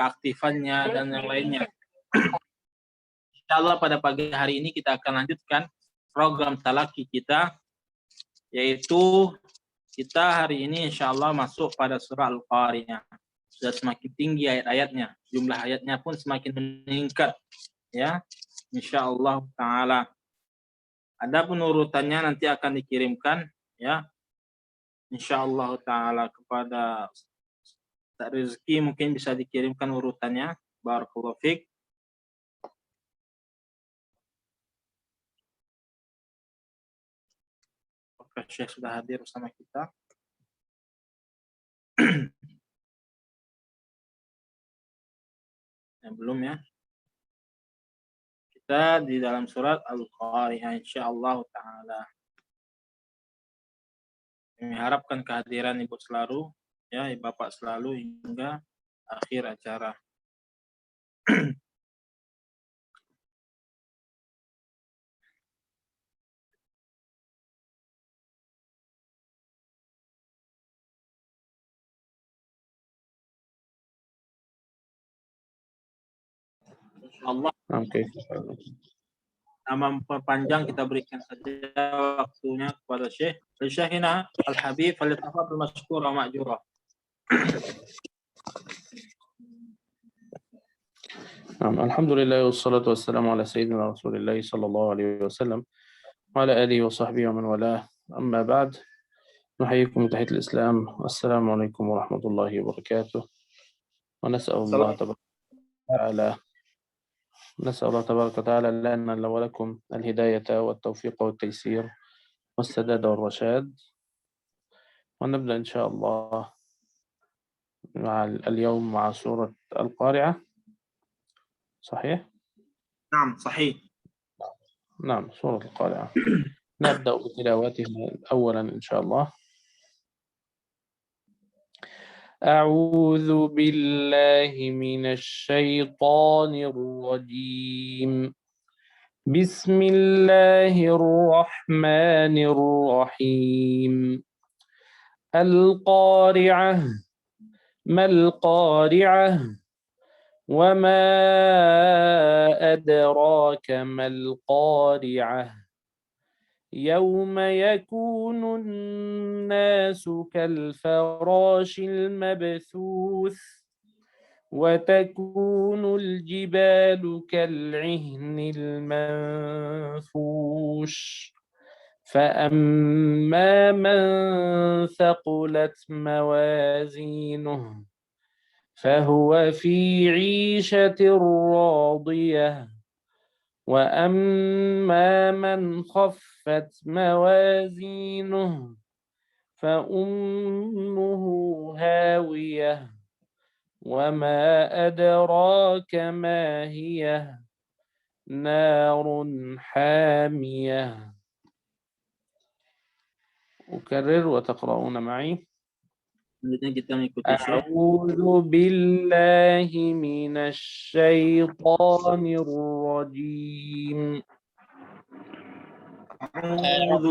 keaktifannya dan yang lainnya. Insyaallah pada pagi hari ini kita akan lanjutkan program talaki kita, yaitu kita hari ini insyaallah masuk pada surah Al-Qari'ah. Sudah semakin tinggi ayat-ayatnya, jumlah ayatnya pun semakin meningkat, ya, insyaallah taala. Ada penurutannya nanti akan dikirimkan, ya, insyaallah taala kepada Ustaz Rizki, mungkin bisa dikirimkan urutannya. Barakallahu fiik. Apakah Syekh sudah hadir bersama kita? Ya, belum ya. Kita di dalam surat Al-Qari'ah insyaallah taala. Kami harapkan kehadiran Ibu selalu, ya, Bapak selalu hingga akhir acara. Insyaallah. Oke. Nama memperpanjang kita berikan saja waktunya kepada Syekh. Syekhina Al-Habib falyatafadhal mashkura ma'jura. Alhamdulillah wassalatu wassalamu ala sayyidina Rasulillah sallallahu alaihi wasallam wa ala alihi wa sahbihi wa man walah. Amma ba'd. Nuhayyikum tahiyat al-Islam. Assalamualaikum warahmatullahi wabarakatuh. Wa nas'alullah ta'ala نسأل الله تبارك وتعالى لنا ولكم الهداية والتوفيق والتيسير والسداد والرشاد. ونبدأ إن شاء الله اليوم مع سورة القارعة. صحيح؟ نعم صحيح. نعم سورة القارعة. نبدأ بتلاوتها أولا إن شاء الله. أعوذ بالله من الشيطان الرجيم. بسم الله الرحمن الرحيم. القارعة. ما القارعة؟ وما أدراك ما القارعة؟ يوم يكون الناس كالفراش المبثوث وتكون الجبال كالعهن المنفوش فأما من ثقلت موازينه فهو في عيشة راضية وأما من خفت موازينه فأمه هاوية وما أدراك ما هي نار حامية. أكرر وتقرؤون معي. أعوذ بالله من الشيطان الرجيم. أعوذ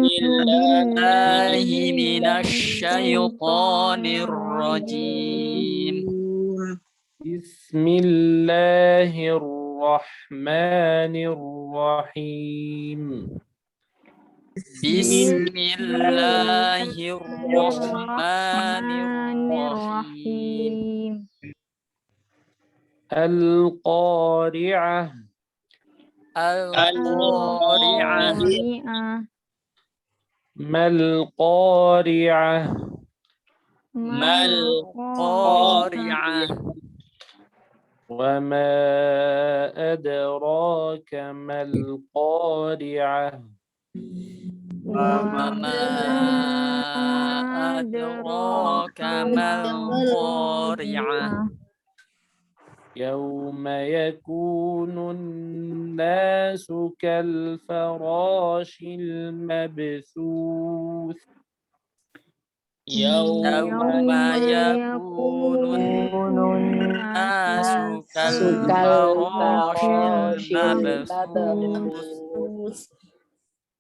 بالله من الشيطان الرجيم. بسم الله الرحمن الرحيم. بسم الله الرحمن الرحيم. القارعة. القارعة. ما القارعة؟ ما القارعة؟ وما أدراك ما القارعة؟ وما أدراك ما القارعة؟ يوم يكون الناس كالفراش المبثوث يوم يكون الناس كالفراش المبثوث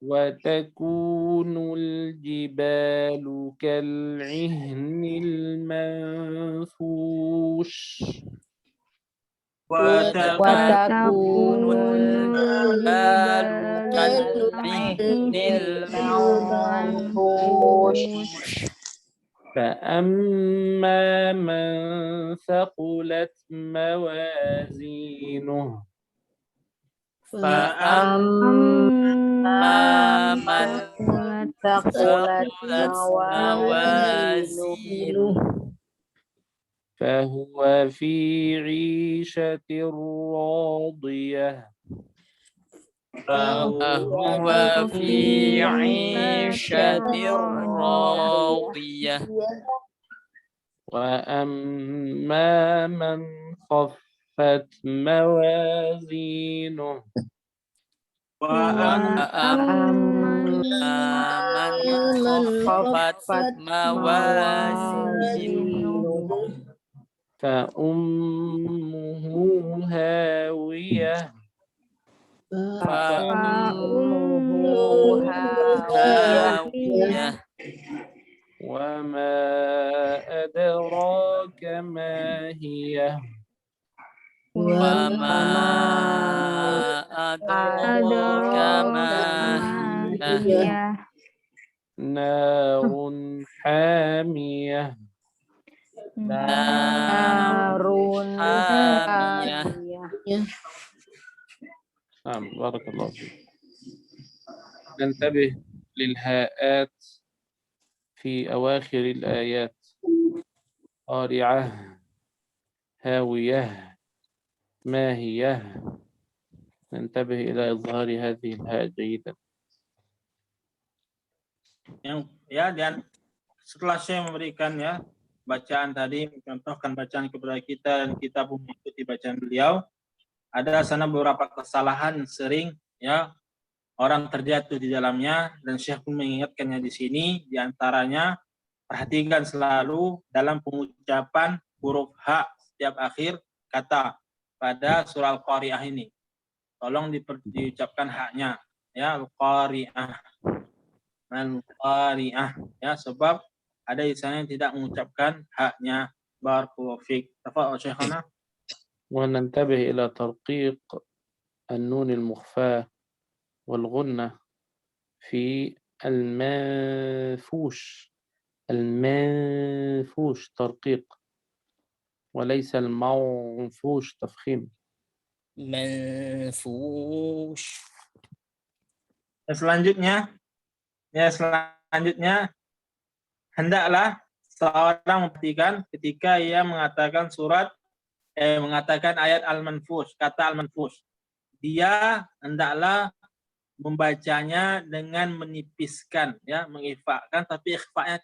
وتكون الجبال كالعهن المنفوش وتكون الجبال كالعهن المنفوش فأما من ثقلت موازينه فأما من ثقلت موازينه فهو في عيشة راضية فهو في عيشة راضية وأما من خفت موازينه وأما من خفت موازينه فأمه هاوية فأمه هاوية وما أدراك ما هي وما أدراك ما هي نار حامية نار حامية نعم بارك الله فيك. ننتبه للهاءات في أواخر الآيات قارعة هاوية ماهية ننتبه إلى إظهار هذه الهاء جيدا. Dan setelah saya memberikan bacaan tadi, mencontohkan bacaan kepada kita dan kita pun mengikuti bacaan beliau, ada sana beberapa kesalahan sering orang terjatuh di dalamnya dan Syekh pun mengingatkannya di sini. Di antaranya perhatikan selalu dalam pengucapan huruf H setiap akhir kata pada surah Al-Qari'ah ini. Tolong diucapkan haknya Al-Qari'ah. Al-Qari'ah sebab ada di sana yang tidak mengucapkan haknya. Barakallahu fiik. Tafadhal Syekhana. وننتبه إلى ترقيق النون المخفاة والغنة في المنفوش ترقيق وليس المنفوش تفخيم. منفوش. Selanjutnya hendaklah seorang memperhatikan ketika ia mengatakan mengatakan ayat al-manfush, kata al-manfush. Dia hendaklah membacanya dengan menipiskan, mengikhfakan, tapi ikhfanya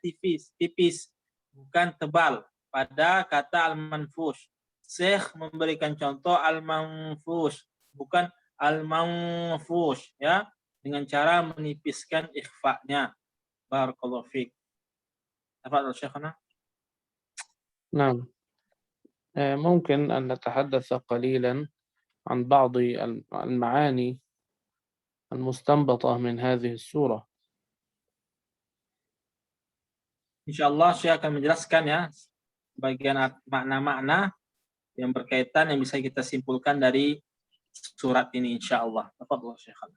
tipis, bukan tebal pada kata al-manfush. Syekh memberikan contoh al-manfush, bukan al-manfush, dengan cara menipiskan ikhfanya. Barakallahu fiik. Tafadhal Syekhana. نعم ممكن أن نتحدث قليلا عن بعض المعاني المستنبطة من هذه السورة. Insyaallah saya akan menjelaskan bagian makna-makna yang berkaitan yang bisa kita simpulkan dari surat ini insyaallah. Tafadhal Syekhana.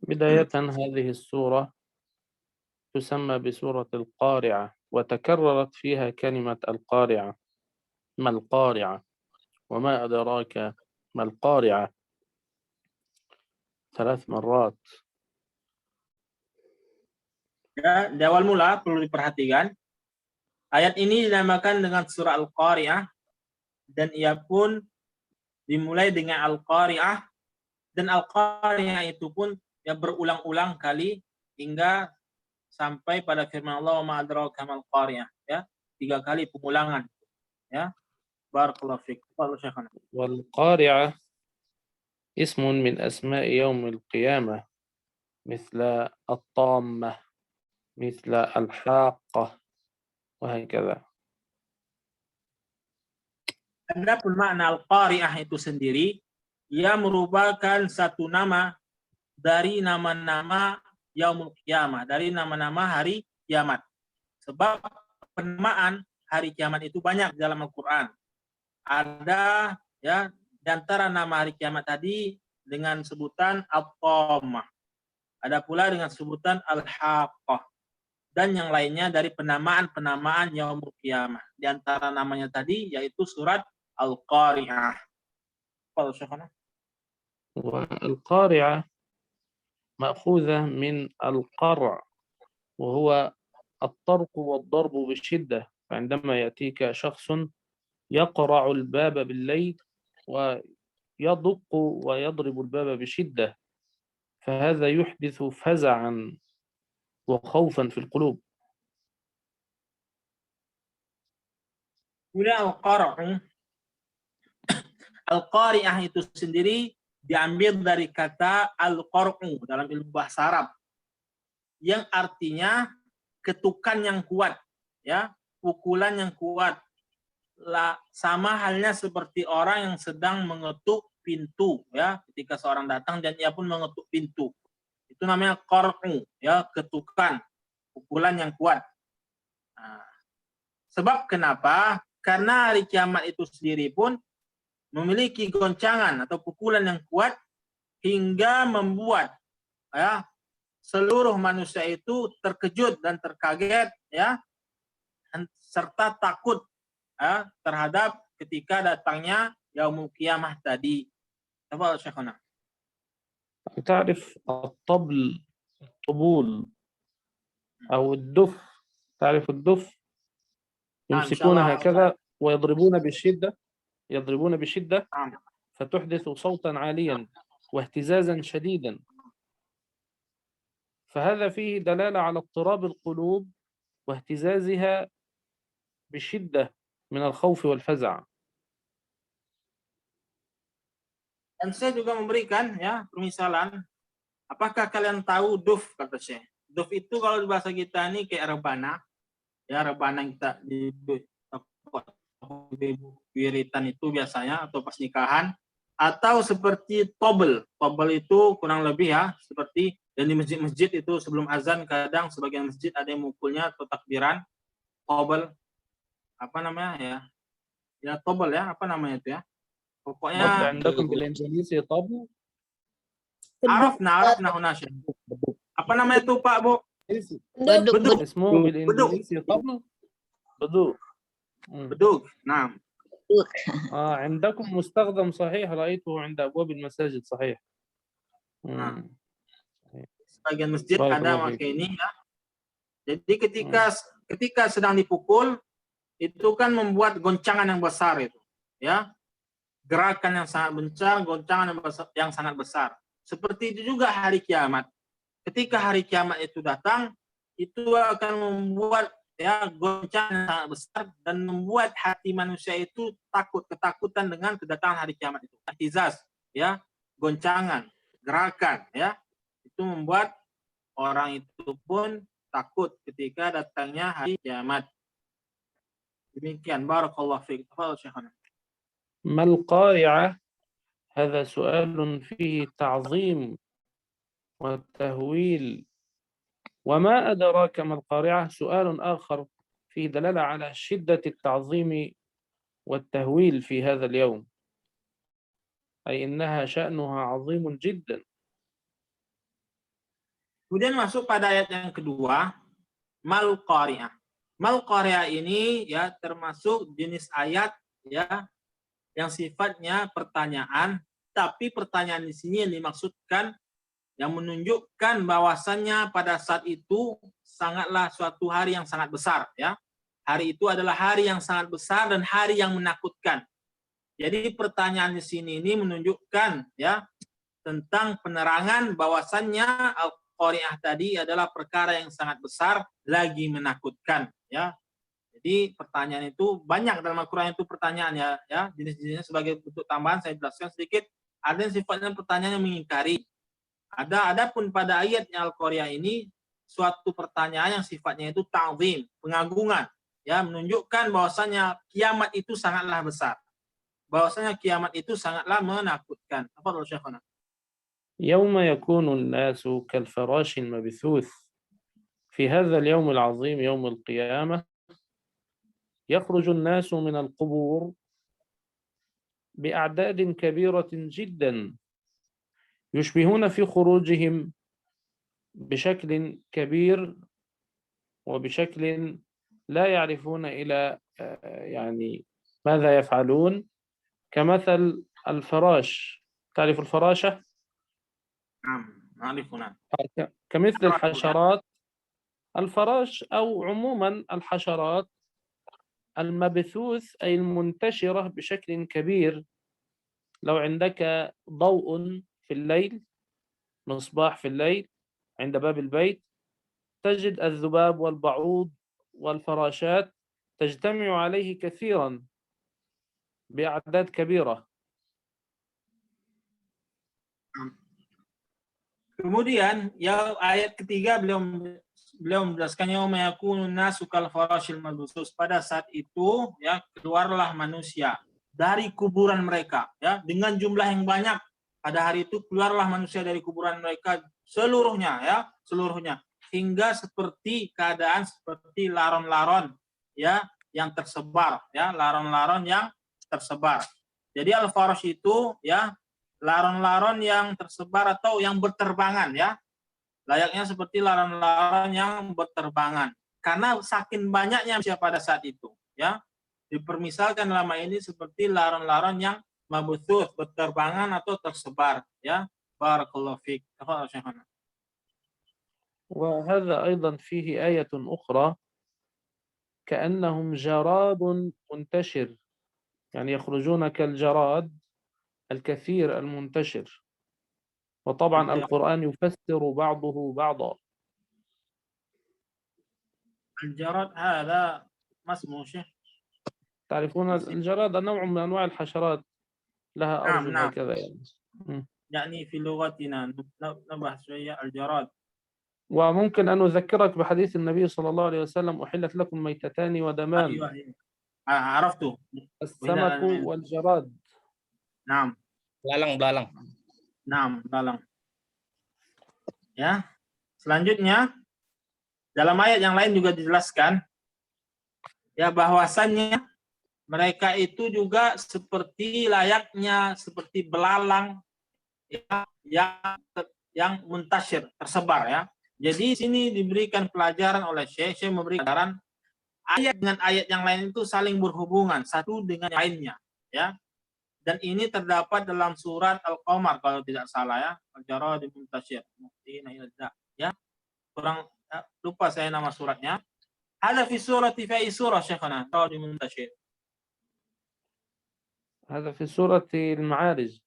بداية هذه السورة تسمى بسورة القارعة وتكررت فيها كلمة القارعة. ما القارعة وما أدراك ما القارعة 3 مرات. Di awal mula perlu diperhatikan ayat ini dinamakan dengan surah Al-Qari'ah dan ia pun dimulai dengan Al-Qari'ah dan Al-Qari'ah itu pun berulang-ulang kali hingga sampai pada firman Allah wa ma adraka mal qari'ah 3 kali pengulangan Barakallahu fiik. والقارعة اسم من أسماء يوم القيامة مثل الطامة مثل الحاقة وهكذا. Adapun makna Al-Qari'ah itu sendiri, ia merupakan satu nama dari nama-nama Yaumul Qiyamah, dari nama-nama hari kiamat. Sebab penamaan hari kiamat itu banyak dalam Al-Quran. Ada ya, di antara nama hari kiamat tadi dengan sebutan At-Tammah. Ada pula dengan sebutan Al-Haqqah. Dan yang lainnya dari penamaan-penamaan Yaumul Qiyamah. Di antara namanya tadi yaitu surat Al-Qari'ah. والقارعة مأخوذة من القرع، وهو الطرق والضرب بشدة. فعندما يأتيك شخص يقرع الباب بالليل ويدق ويضرب الباب بشدة، فهذا يحدث فزعا وخوفا في القلوب. Kemudian Al-Qari'ah itu sendiri diambil dari kata Al-Qar'u dalam ilmu bahasa Arab, yang artinya ketukan yang kuat, ya, pukulan yang kuat. Sama halnya seperti orang yang sedang mengetuk pintu, ya, ketika seorang datang dan ia pun mengetuk pintu. Itu namanya qar'u, ya, ketukan, pukulan yang kuat. Nah, sebab kenapa? Karena hari kiamat itu sendiri pun memiliki goncangan atau pukulan yang kuat hingga membuat, ya, seluruh manusia itu terkejut dan terkaget, ya, serta takut, ya, terhadap ketika datangnya Yaumul Qiyamah tadi. Tafadhal Syekhana. تعرف الطبول أو الدف؟ تعرف الدف؟ يمسكون هكذا ويضربون بشدة، يضربون بشدة فتحدث صوتا عاليا واهتزازا شديدا، فهذا فيه دلالة على اضطراب القلوب واهتزازها بشدة من الخوف والفزع. Dan saya juga memberikan, ya, permisalan. Apakah kalian tahu duf, kata saya. Duf itu kalau di bahasa kita ini kayak rebana, ya, rebana yang kita di wiritan itu biasanya atau pas nikahan, atau seperti tobel. Tobel itu kurang lebih, ya, seperti, dan di masjid-masjid itu sebelum azan kadang sebagian masjid ada yang mukulnya atau takbiran tobel, apa namanya, ya, ya tobel, ya, apa namanya itu, ya, pokoknya عندكم بالإنجليزي طبل؟ arafna hunasya. Apa namanya itu Pak, Bu? Beduk. اسمه بالإنجليزي طبل؟ بدوق. Beduk. Nah, عندكم مستخدم صحيح، رأيته عند أبواب المساجid صحيح. sebagian masjid ada Barakallahu pakai ini, ya. Jadi ketika sedang dipukul itu kan membuat goncangan yang besar itu, ya. Gerakan yang sangat besar, goncangan yang sangat besar. Seperti itu juga hari kiamat. Ketika hari kiamat itu datang, itu akan membuat, ya, goncangan yang sangat besar dan membuat hati manusia itu ketakutan dengan kedatangan hari kiamat itu. Ihtizaz, ya, goncangan, gerakan, ya, itu membuat orang itu pun takut ketika datangnya hari kiamat. Demikian. Barakallahu fiik. Tafadhal Syekhana. ما القارعة؟ هذا سؤال فيه تعظيم والتهويل. وما أدراك ما القارعة؟ سؤال آخر فيه دلالة على شدة التعظيم والتهويل في هذا اليوم، أي إنها شأنها عظيم جدا. Kemudian masuk pada ayat yang kedua, mal qari'ah. Mal qari'ah ini, ya, termasuk jenis ayat, ya, yang sifatnya pertanyaan, tapi pertanyaan di sini yang dimaksudkan yang menunjukkan bahwasannya pada saat itu sangatlah suatu hari yang sangat besar, ya. Hari itu adalah hari yang sangat besar dan hari yang menakutkan. Jadi pertanyaan di sini ini menunjukkan, ya, tentang penerangan bahwasannya Al-Qari'ah tadi adalah perkara yang sangat besar lagi menakutkan, ya. Jadi pertanyaan itu banyak dalam Al-Quran itu pertanyaan, ya, jenis-jenisnya. Sebagai bentuk tambahan saya jelaskan sedikit. Ada yang sifatnya pertanyaan yang mengingkari. Adapun pada ayatnya Al-Qari'ah ini suatu pertanyaan yang sifatnya itu ta'zim, pengagungan, ya, menunjukkan bahwasanya kiamat itu sangatlah besar. Bahwasanya kiamat itu sangatlah menakutkan. Apa menurut Syekhana? يوم يكون الناس كالفراش المبثوث في هذا اليوم العظيم يوم القيامة، يخرج الناس من القبور بأعداد كبيرة جدا، يشبهون في خروجهم بشكل كبير وبشكل لا يعرفون إلى يعني ماذا يفعلون، كمثل الفراش. تعرف الفراشة؟ نعم نعرف. نعم. كمثل يا. الحشرات. الفراش أو عموما الحشرات المبثوث أي المنتشرة بشكل كبير. لو عندك ضوء في الليل، مصباح في الليل عند باب البيت، تجد الذباب والبعوض والفراشات تجتمع عليه كثيرا بأعداد كبيرة. Kemudian ya ayat ketiga beliau menjelaskan yauma yakunun nasu kal farashil mabthus. Pada saat itu ya keluarlah manusia dari kuburan mereka ya dengan jumlah yang banyak. Pada hari itu keluarlah manusia dari kuburan mereka seluruhnya ya, seluruhnya hingga seperti keadaan seperti laron-laron ya yang tersebar ya, laron-laron yang tersebar. Jadi al-farash itu ya laron-laron yang tersebar atau yang berterbangan ya, layaknya seperti laron-laron yang berterbangan karena saking banyaknya manusia pada saat itu ya, dipermisalkan lama ini seperti laron-laron yang mabuthuth, berterbangan atau tersebar ya. Barakallahu fiik. Tafadhal Syekhana. وهذا أيضا فيه آية أخرى كأنهم جراد منتشر، يعني يخرجون كالجراد الكثير المنتشر. وطبعا القرآن يفسر بعضه بعضا. الجراد هذا ما اسمه شيخ؟ تعرفون الجراد نوع من أنواع الحشرات، لها نعم أرجل نعم. هكذا يعني. يعني في لغتنا نبحث شوية الجراد. وممكن أن أذكرك بحديث النبي صلى الله عليه وسلم: أحلت لكم ميتتان ودمان. أيوه أيوه. عرفته. السمك والجراد. نعم. Belalang. Naam, belalang. Ya. Selanjutnya dalam ayat yang lain juga dijelaskan ya bahwasannya mereka itu juga seperti layaknya seperti belalang ya, yang muntasyir, tersebar ya. Jadi sini diberikan pelajaran oleh Syekh memberi pelajaran ayat dengan ayat yang lain itu saling berhubungan satu dengan yang lainnya ya. Dan ini terdapat dalam surat Al-Qamar kalau tidak salah ya. Al-Jarad Muntasyir. Ya. Kurang lupa saya nama suratnya. Ada fi surati fi surah Syekhana Jarad Muntasyir. هذا في سورة المعارج.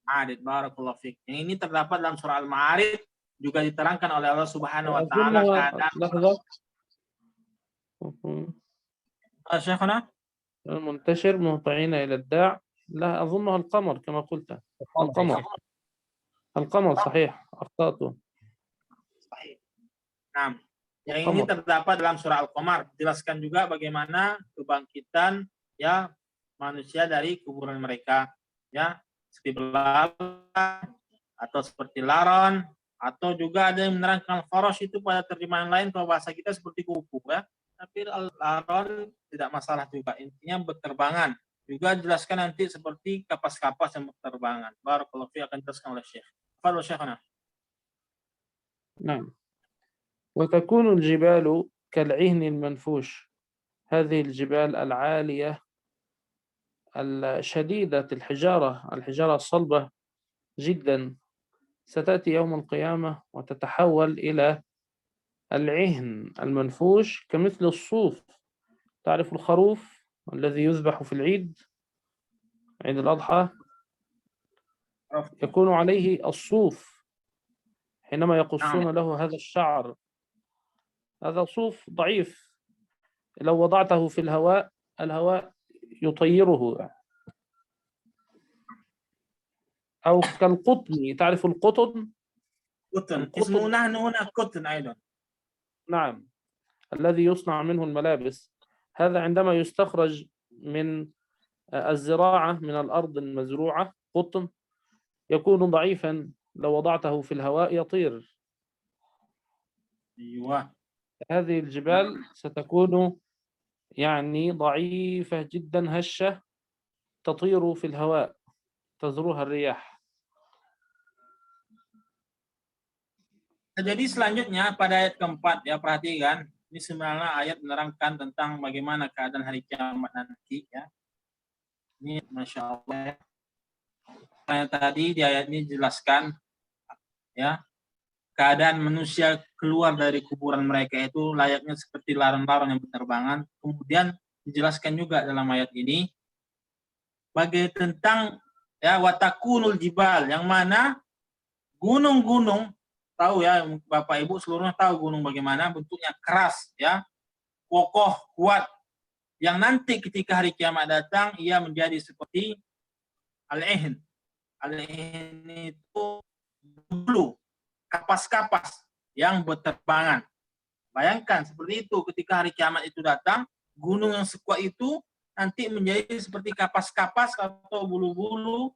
Ma'arij, barakallahu fiik. Yang ini terdapat dalam surah Al-Ma'arij juga diterangkan oleh Allah Subhanahu wa taala keadaan لحظة. Syekhana المنتشر مهطعين إلى الداع. لا أظنها القمر كما قلت. القمر صحيح، أخطأت. Sahih. Nah, yang ini terdapat dalam surah Al-Qamar. Dijelaskan juga bagaimana kebangkitan ya manusia dari kuburan mereka ya, seperti belalang atau seperti laron, atau juga ada yang menerangkan farash itu pada terjemahan lain kalau bahasa kita seperti kupu ya. Tapi laron tidak masalah juga, intinya berterbangan. Juga dijelaskan nanti seperti kapas-kapas yang berterbangan. Barakallahu fiik akan dijelaskan oleh Syekh. Fadhil Syekhana. نعم. وتكون الجبال كالعهن المنفوش. هذه الجبال العالية الشديدة الحجارة الصلبة جدا ستأتي يوم القيامة وتتحول إلى العهن المنفوش كمثل الصوف. تعرف الخروف الذي يذبح في العيد، عيد الأضحى، يكون عليه الصوف حينما يقصون له هذا الشعر. هذا صوف ضعيف، لو وضعته في الهواء يطيره. أو كالقطن. تعرف القطن؟ قطن. اسمه نحن هنا قطن أيضا. نعم، الذي يصنع منه الملابس. هذا عندما يستخرج من الزراعة من الأرض المزروعة قطن يكون ضعيفا، لو وضعته في الهواء يطير. أيوة. هذه الجبال ستكون يعني ضعيفة جدا، هشة، تطير في الهواء تزروها الرياح. Jadi selanjutnya pada ayat keempat, ya perhatikan, ini sebenarnya ayat menerangkan tentang bagaimana keadaan hari kiamat nanti, ya. Ini Masya Allah. Yang tadi di ayat ini dijelaskan, ya, keadaan manusia keluar dari kuburan mereka itu layaknya seperti larang-larang yang berterbangan. Kemudian dijelaskan juga dalam ayat ini bagi tentang ya watakunul jibal, yang mana gunung-gunung, tahu ya Bapak Ibu seluruhnya tahu gunung bagaimana bentuknya, keras ya, kokoh, kuat, yang nanti ketika hari kiamat datang ia menjadi seperti al-ihn. Al-ihn itu bulu, kapas-kapas yang berterbangan. Bayangkan seperti itu, ketika hari kiamat itu datang, gunung yang sekuat itu nanti menjadi seperti kapas-kapas atau bulu-bulu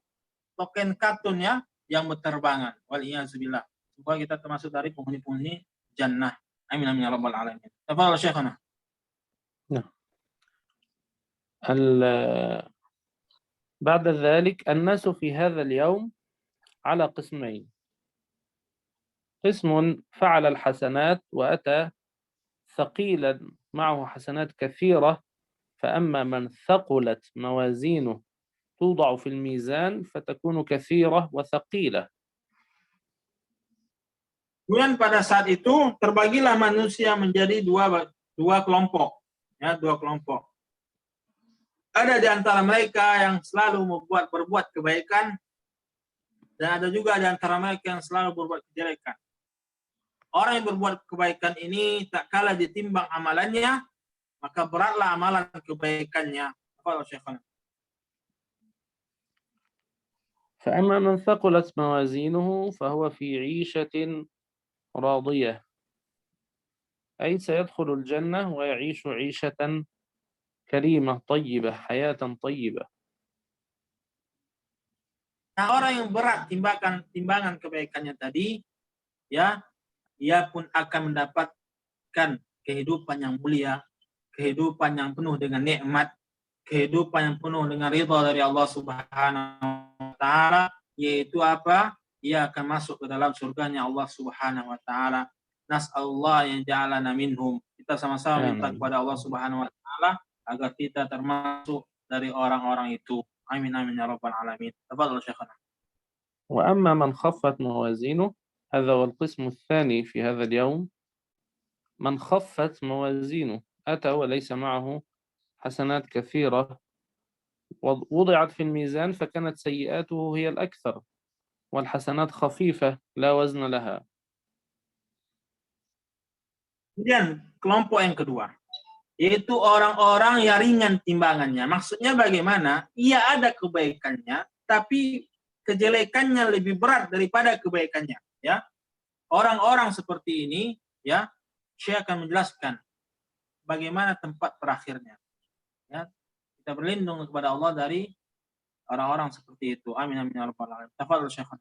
token katun ya yang berterbangan. Waliyahzubillah. Supaya kita termasuk dari penghuni-penghuni jannah. Amin amin ya rabbal alamin. Tafadhal Syekhana. نعم. بعد ذلك الناس في هذا اليوم على قسمين. قسم فعل الحسنات وأتى ثقيلا معه حسنات كثيرة، فأما من ثقلت موازينه توضع في الميزان فتكون كثيرة وثقيلة. Kemudian pada saat itu terbagilah manusia menjadi dua kelompok, ya, dua kelompok. Ada di antara mereka yang selalu berbuat kebaikan, dan ada juga di antara mereka yang selalu berbuat kejelekan. Orang yang berbuat kebaikan ini tak kalah ditimbang amalannya, maka beratlah amalan kebaikannya. فأما من ثقلت موازينه فهو في عيشة راضية، أي سيدخل الجنة ويعيش عيشة كريمة طيبة، حياة طيبة. Nah, orang yang berat timbangan kebaikannya tadi, ya, ia pun akan mendapatkan kehidupan yang mulia, kehidupan yang penuh dengan nikmat, kehidupan yang penuh dengan ridha dari Allah Subhanahu wa taala, yaitu apa? Ia akan masuk ke dalam surganya Allah Subhanahu wa taala. Nas'alullah yang ja'alana minhum. Kita sama-sama minta kepada Allah Subhanahu wa taala agar kita termasuk dari orang-orang itu. Amin amin ya rabbal alamin. Tafadhal Syekhana. وأما من خفت موازينه، هذا هو القسم الثاني في هذا اليوم. من خفت موازينه أتى وليس معه حسنات كثيرة، وضعت في الميزان فكانت سيئاته هي الأكثر والحسنات خفيفة لا وزن لها. Kemudian kelompok yang kedua, yaitu orang-orang yang ringan timbangannya. Maksudnya bagaimana? Ia ada kebaikannya, tapi kejelekannya lebih berat daripada kebaikannya. Ya, orang-orang seperti ini, ya, Syekh akan menjelaskan bagaimana tempat terakhirnya. Ya, kita berlindung kepada Allah dari orang-orang seperti itu. Amin amin ya rabbal alamin. Tafadhal Syekh.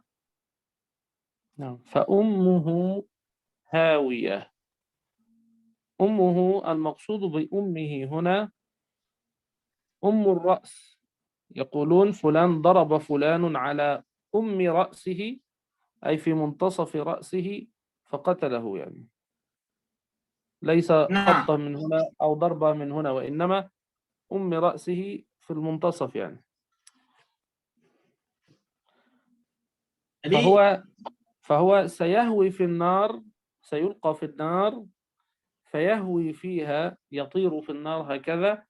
فأمه هاوية. أمه المقصود بأمه هنا أم الرأس. يقولون فلان ضرب فلان على أم رأسه، أي في منتصف رأسه فقتله، يعني ليس خبطة من هنا أو ضربة من هنا، وإنما أم رأسه في المنتصف يعني. فهو سيهوي في النار، سيلقى في النار فيهوي فيها، يطير في النار هكذا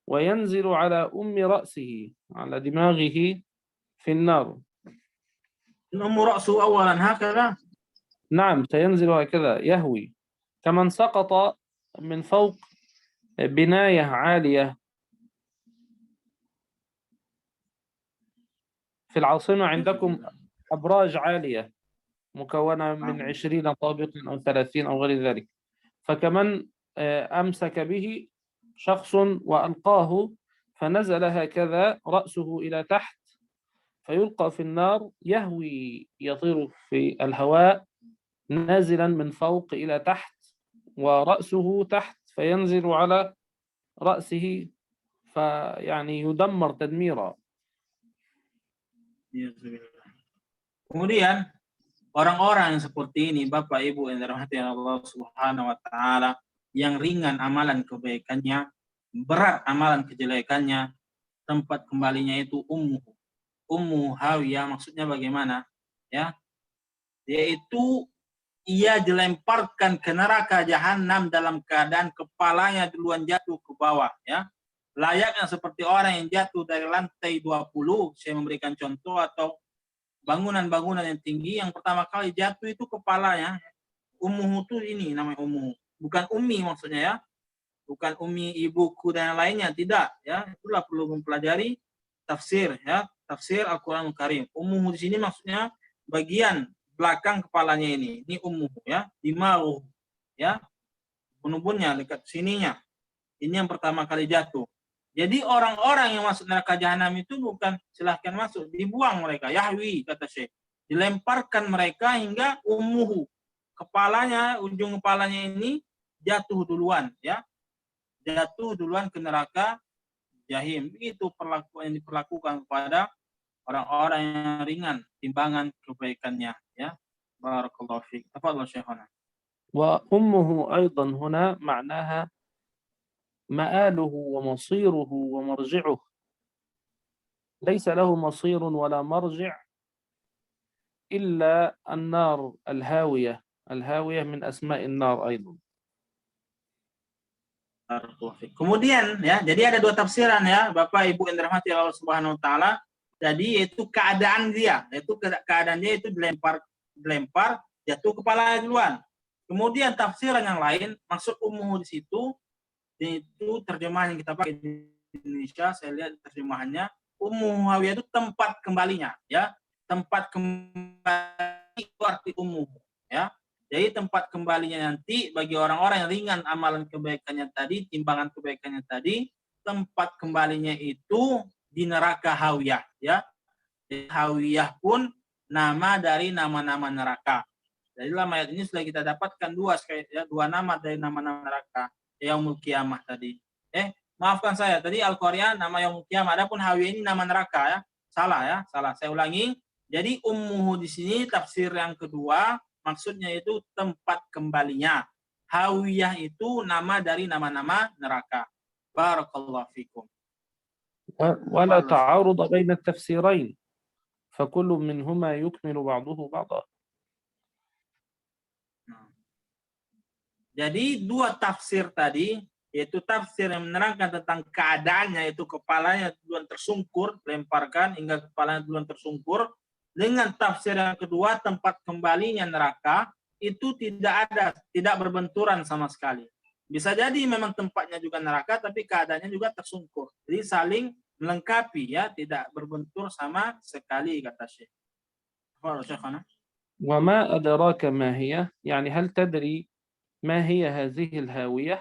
وينزل على أم رأسه، على دماغه في النار. أم رأسه أولا هكذا؟ نعم، سينزل هكذا يهوي كمن سقط من فوق بناية عالية. في العاصمة عندكم أبراج عالية مكونة من 20 طابق أو 30 أو غير ذلك، فكمن أمسك به شخص وألقاه فنزل هكذا رأسه إلى تحت فيلقى في النار، يهوي يطير في الهواء نازلا من فوق إلى تحت ورأسه تحت، فينزل على رأسه فيعني يدمر تدميرا. Kemudian orang-orang yang seperti ini, Bapak Ibu yang dirahmati Allah Subhanahu wa taala, yang ringan amalan kebaikannya, berat amalan kejelekannya, tempat kembalinya itu ummu hawiyah. Maksudnya bagaimana? Ya, yaitu ia dilemparkan ke neraka jahanam dalam keadaan kepalanya duluan jatuh ke bawah, ya. Layaknya seperti orang yang jatuh dari lantai 20, saya memberikan contoh, atau bangunan-bangunan yang tinggi, yang pertama kali jatuh itu kepalanya. Ummuhu itu ini namanya ummuhu. Bukan ummi maksudnya, ya. Bukan ummi ibuku dan yang lainnya, tidak, ya. Itulah perlu mempelajari tafsir, ya. Tafsir Al-Qur'anul Karim. Ummuhu di sini maksudnya bagian belakang kepalanya ini ummuhu, ya. Dimauh, ya. Penubunnya dekat sininya. Ini yang pertama kali jatuh. Jadi orang-orang yang masuk neraka jahanam itu bukan silahkan masuk, dibuang mereka. Yahwi, kata Syekh. Dilemparkan mereka hingga ummuhu. Kepalanya, ujung kepalanya ini jatuh duluan, ya. Jatuh duluan ke neraka jahim. Itu perlakuan yang diperlakukan kepada orang-orang yang ringan timbangan kebaikannya, ya. Barakallahu fiik. Tafadhal Syekhana. وأمه أيضا هنا معناها مآله ومصيره ومرجعه، ليس له مصير ولا مرجع إلا النار الهاوية. الهاوية من أسماء النار أيضا. Kemudian, ya, jadi ada dua tafsiran, ya, Bapak Ibu yang dirahmati Allah Subhanahu wa taala. Jadi itu keadaan dia, itu dilempar jatuh kepala duluan. Kemudian tafsiran yang lain, maksud umum di situ, itu terjemahan yang kita pakai di Indonesia, saya lihat terjemahannya, ummu hawiyah itu tempat kembalinya, ya. Tempat kembali itu arti ummu, ya. Jadi tempat kembalinya nanti bagi orang-orang yang ringan amalan kebaikannya tadi, timbangan kebaikannya tadi, tempat kembalinya itu di neraka hawiyah, ya. Hawiyah pun nama dari nama-nama neraka. Jadi dalam ayat ini sudah kita dapatkan dua nama dari nama-nama neraka. Yaumul Qiyamah tadi. Maafkan saya, tadi Al-Qari'ah nama Yaumul Qiyamah, adapun hawiyah ini nama neraka, ya. Salah, ya, salah. Saya ulangi. Jadi ummuhu di sini tafsir yang kedua, maksudnya itu tempat kembalinya. Hawiyah itu nama dari nama-nama neraka. Barakallahu fikum. ولا تعارض بين التفسيرين، فكل منهما يكمل بعضه بعضا. Jadi dua tafsir tadi, yaitu tafsir yang menerangkan tentang keadaannya, yaitu kepalanya duluan tersungkur, lemparkan hingga kepalanya duluan tersungkur, dengan tafsir yang kedua tempat kembalinya neraka, itu tidak berbenturan sama sekali. Bisa jadi memang tempatnya juga neraka, tapi keadaannya juga tersungkur. Jadi saling melengkapi, ya, tidak berbentur sama sekali, kata Syekh. وما أدراك ما هي، يعني هل تدري ما هي هذه الهاوية؟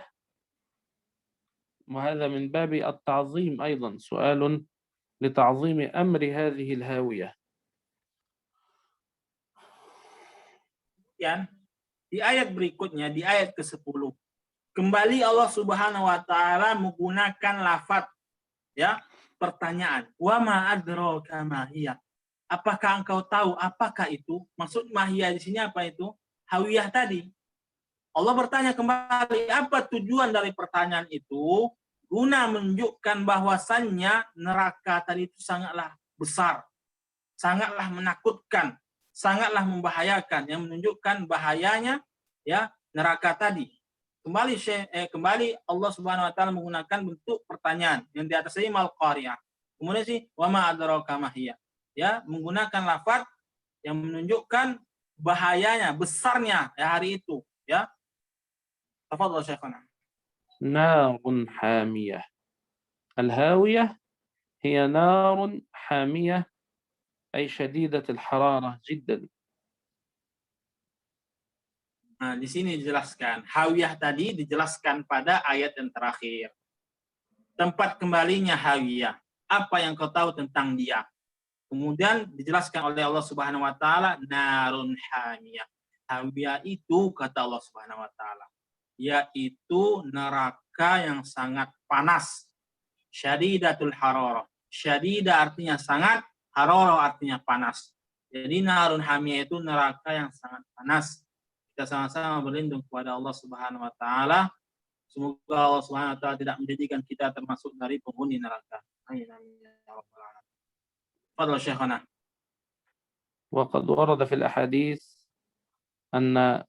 وهذا من باب التعظيم أيضا، سؤال لتعظيم أمر هذه الهاوية. Di ayat berikutnya, di ayat ke-10, kembali Allah Subhanahu wa taala menggunakan lafaz, ya, pertanyaan. Wa ma adraka ma hiya. Apakah engkau tahu apakah itu? Maksud mahiyah di sini apa itu? Hawiyah tadi. Allah bertanya kembali, apa tujuan dari pertanyaan itu? Guna menunjukkan bahwasannya neraka tadi itu sangatlah besar, sangatlah menakutkan, sangatlah membahayakan, yang menunjukkan bahayanya, ya, neraka tadi. Kembali Allah Subhanahu wa taala menggunakan bentuk pertanyaan yang di atas ini Al-Qari'ah. Kemudian wa ma adraka ma hiya. Ya, menggunakan lafaz yang menunjukkan bahayanya, besarnya, ya, hari itu, ya. Tafadhal Syekhana. نار حامية. الهاوية هي نار حامية أي شديدة الحرارة جدا. Nah, di sini dijelaskan. Hawiyah tadi dijelaskan pada ayat yang terakhir. Tempat kembalinya hawiyah. Apa yang kau tahu tentang dia? Kemudian dijelaskan oleh Allah Subhanahu wa taala, narun hamiyah. Hawiyah itu, kata Allah Subhanahu wa taala, yaitu neraka yang sangat panas. Syadidatul hararah. Syadidah artinya sangat, Hararah artinya panas. Jadi narun hamiyah itu neraka yang sangat panas. Kita sama-sama berlindung kepada Allah Subhanahu wa taala. Semoga Allah Subhanahu wa taala tidak menjadikan kita termasuk dari penghuni neraka. Amin amin ya rabbal alamin. Fadhal Syekhana. وقد ورد في الأحاديث أن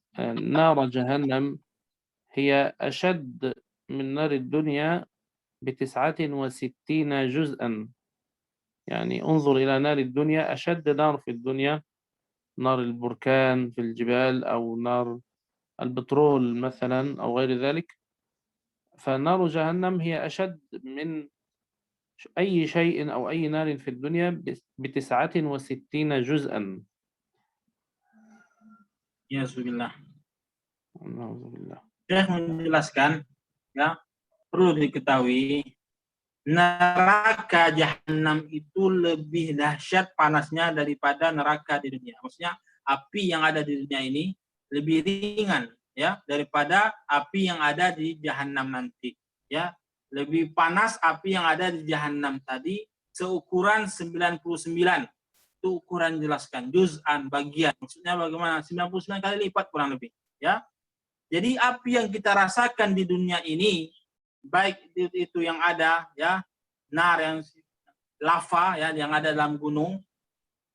نار جهنم هي أشد من نار الدنيا ب69 جزءا. يعني انظر إلى نار الدنيا، أشد نار في الدنيا نار البركان في الجبال أو نار البترول مثلا أو غير ذلك، فنار جهنم هي أشد من أي شيء أو أي نار في الدنيا ب69 جزءا. Ya Subhanallah. Alhamdulillah. Saya menjelaskan, ya, perlu diketahui neraka jahanam itu lebih dahsyat panasnya daripada neraka di dunia. Maksudnya api yang ada di dunia ini lebih ringan, ya, daripada api yang ada di jahanam nanti, ya. Lebih panas api yang ada di jahanam tadi seukuran 99. Itu ukuran jelaskan, juz'an, bagian. Maksudnya bagaimana? 99 kali lipat kurang lebih, ya. Jadi api yang kita rasakan di dunia ini, baik itu yang ada, ya, nar yang lava, ya, yang ada dalam gunung,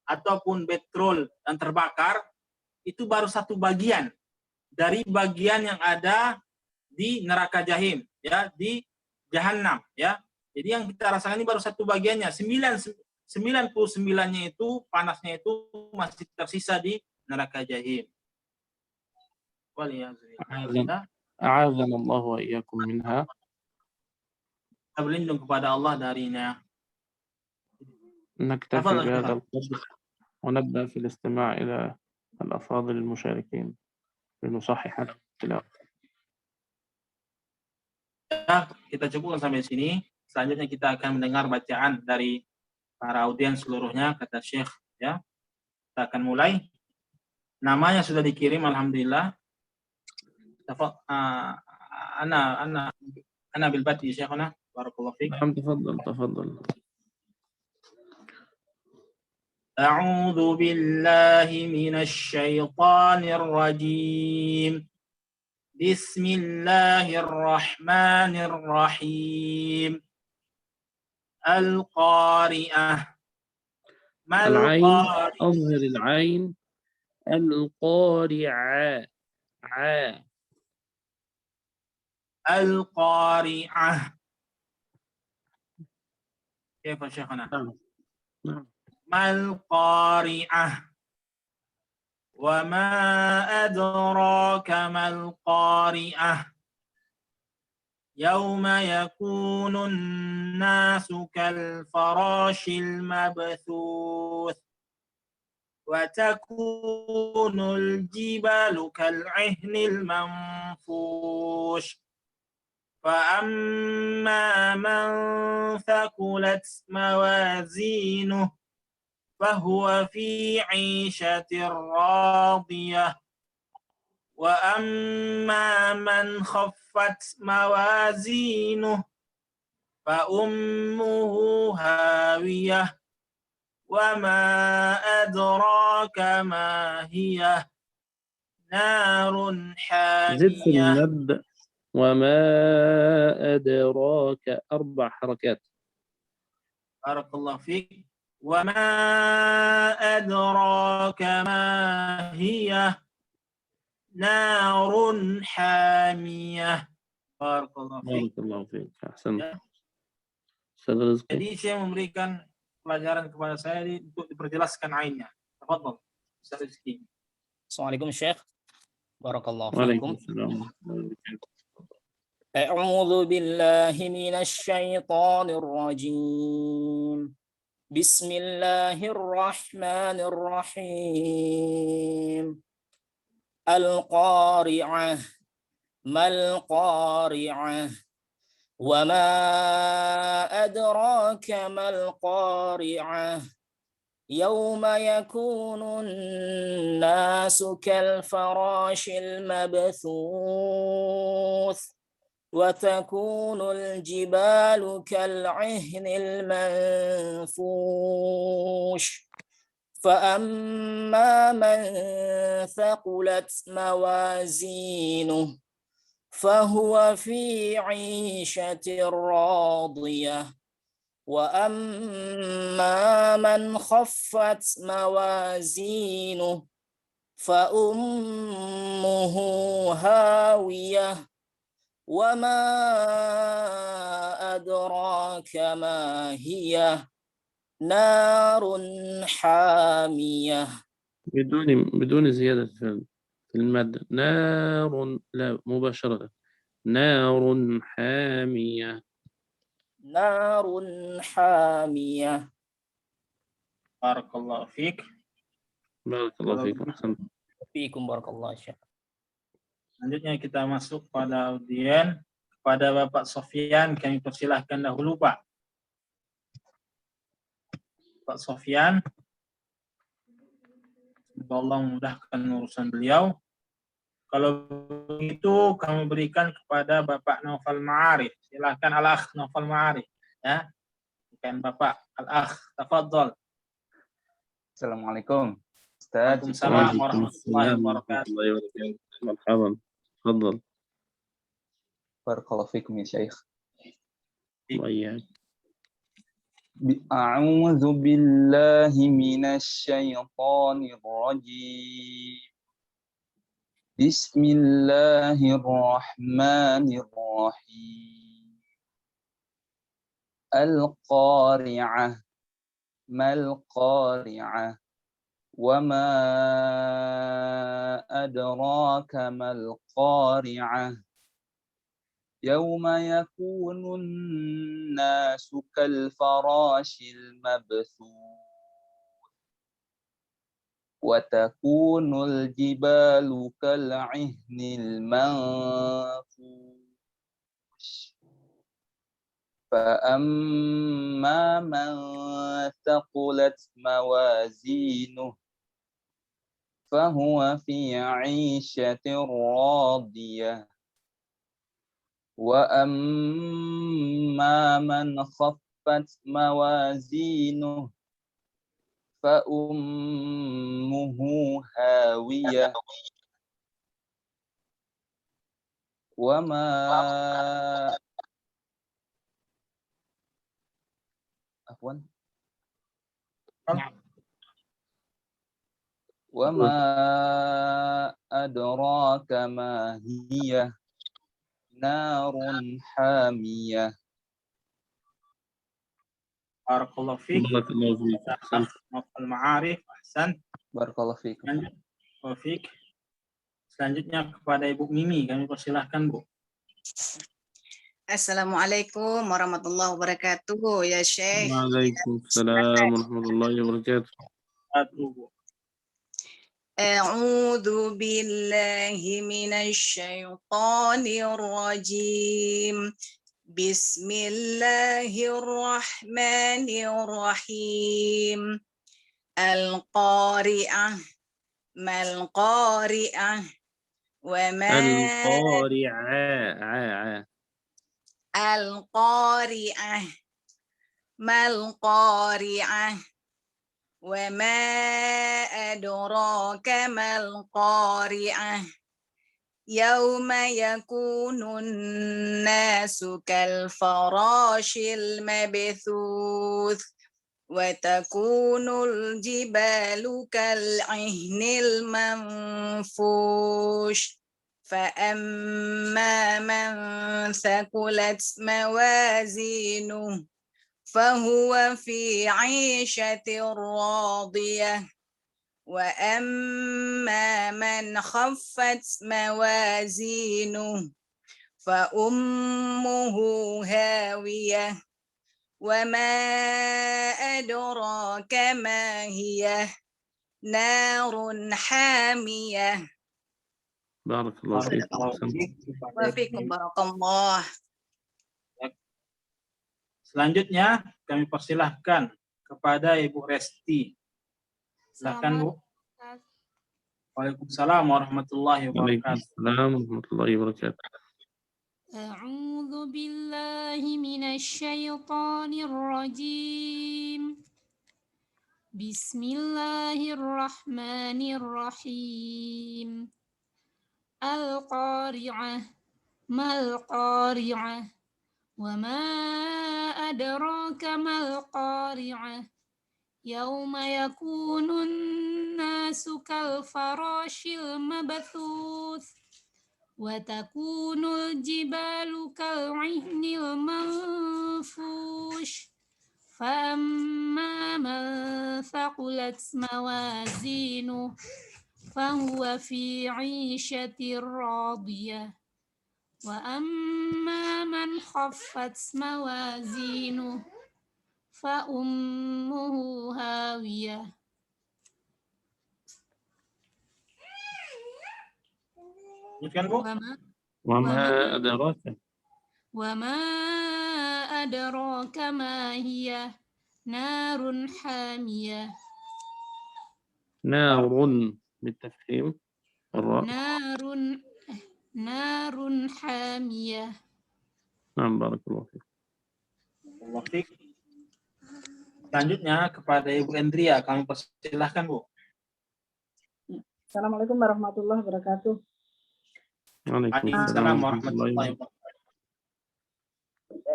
ataupun petrol yang terbakar, itu baru satu bagian dari bagian yang ada di neraka jahim, ya, di jahanam, ya. Jadi yang kita rasakan ini baru satu bagiannya. 99-nya itu panasnya itu masih tersisa di neraka jahim. أعاذنا الله وإياكم منها. Kita berlindung kepada Allah darinya. نكتفي بهذا القدر ونبدأ في الاستماع إلى الأفاضل المشاركين لنصحح التلاوة. Kita cukupkan sampai sini. Selanjutnya kita akan mendengar bacaan dari para audiens seluruhnya, kata Syekh, ya. Kita akan mulai. Namanya sudah dikirim, alhamdulillah. أنا بالبدء شيخنا بارك الله فيك. تفضل. أعوذ بالله من الشيطان الرجيم. بسم الله الرحمن الرحيم. القارئة. ما العين، أظهر العين. القارعة. القارعة. كيف شيخنا؟ ما القارعة. وما أدراك ما القارعة. يوم يكون الناس كالفراش المبثوث وتكون الجبال كالعهن المنفوش فأما من ثقلت موازينه فهو في عيشة راضية وأما من خفت موازينه فأمه هاوية وما أدراك ما هي نار حامية. زد في المد. وما أدراك 4 حركات. بارك الله فيك. وما أدراك ما هي نار حامية. بارك الله فيك. بارك الله فيك. أحسنت. Ya. أستاذ رزقي. Jadi saya memberikan pelajaran kepada saya untuk diperjelaskan ainnya. Tafadhol. Ustaz Rizki. Assalamualaikum Syekh. Barakallahu وعليكم fiikum. السلام. أعوذ بالله من الشيطان الرجيم. بسم الله الرحمن الرحيم. القارعة. ما القارعة. وما أدراك ما القارعة. يوم يكون الناس كالفراش المبثوث وتكون الجبال كالعهن المنفوش فأما من ثقلت موازينه فهو في عيشة راضية وأما من خفت موازينه فأمه هاوية وما أدراك ما هي نار حامية. بدون زيادة في المد. نار، لا، مباشرة. نار حامية. نار حامية. بارك الله فيك. بارك الله فيكم. أحسنت. Fiikum barakallah. Selanjutnya kita masuk pada audien. Kepada Bapak Sofyan kami persilahkan dahulu, Pak. Pak Sofyan, semoga Allah memudahkan urusan beliau. Kalau begitu kami berikan kepada Bapak Naufal Ma'arif. Silahkan Al-Akh Naufal Ma'arif. Ya, bukan Bapak Al-Akh. Tafadhol. Assalamualaikum Ustaz. Waalaikumsalam warahmatullahi wabarakatuh. مرحبا. تفضل. Barakallahu fikum ya Syekh. وإياك. A'udzu billahi minasy syaithanir rajim. Bismillahirrahmanirrahim. Al-Qari'ah. Mal Qari'ah. Wa ma adraka mal Qari'ah. Yauma yakunun nasu kal farashil mabthuth wa takunul jibalu kal ihnil manfush fa amma man thaqulat mawazinuh fahuwa fi 'ishatin radiyah wa amma man khaffat mawazinuh fa ummuhu hawiyah wa ma adraka ma hiya narun hamiyah. Barakallahu fiik. بارك الله فيك. أحسنت. Naufal Ma'arif. Ahsan. Barakallahu fikum. Selanjutnya kepada Ibu Mimi kami persilahkan, Bu. Assalamualaikum warahmatullahi wabarakatuh ya Syekh. Waalaikumsalam warahmatullahi wabarakatuh. A'udzu billahi minasy syaithanir rajim. Bismillahirrahmanirrahim. Al-Qari'ah. Mal Qari'ah. Wa ma Al-Qari'ah. Mal Qari'ah. Wa ma adraka mal Qari'ah. Yauma yakunun nasu kal farashil mabthuth wa takunul jibalu kal ihnil manfush fa amma man thaqulat mawazinuh fahuwa fi 'ishatin radiyah wa amma man khaffat mawazinuh fa ummuhu hawiyah wa ma adraka ma hiya narun hamiyah. بارك الله فيك. Wa fiikum barakallah. Selanjutnya kami persilahkan kepada Ibu Resti. Silakan, Bu. Waalaikumsalam warahmatullahi wabarakatuh. Waalaikumsalam warahmatullahi wabarakatuh. أعوذ بالله من الشيطان الرجيم Bismillahirrahmanirrahim. Al-Qari'ah. Mal-Qari'ah. Wa ma adraka mal-Qari'ah. Yauma yakunun nasu kal-farashil mabthuth. Wa takunul jibalu kal-'ihnil manfush. فأما من ثقلت موازينه فهو في عيشة راضية وأما من خفت موازينه فأمه هاوية. Lanjutkan, Bu. وما أدراك وما أدراك ما هي نار حامية. نار بالتفخيم الراء. نار حامية. نعم بارك الله فيك. Selanjutnya kepada Ibu Endria, kami persilahkan, Bu. Assalamualaikum warahmatullahi wabarakatuh. Waalaikumsalam warahmatullahi wabarakatuh.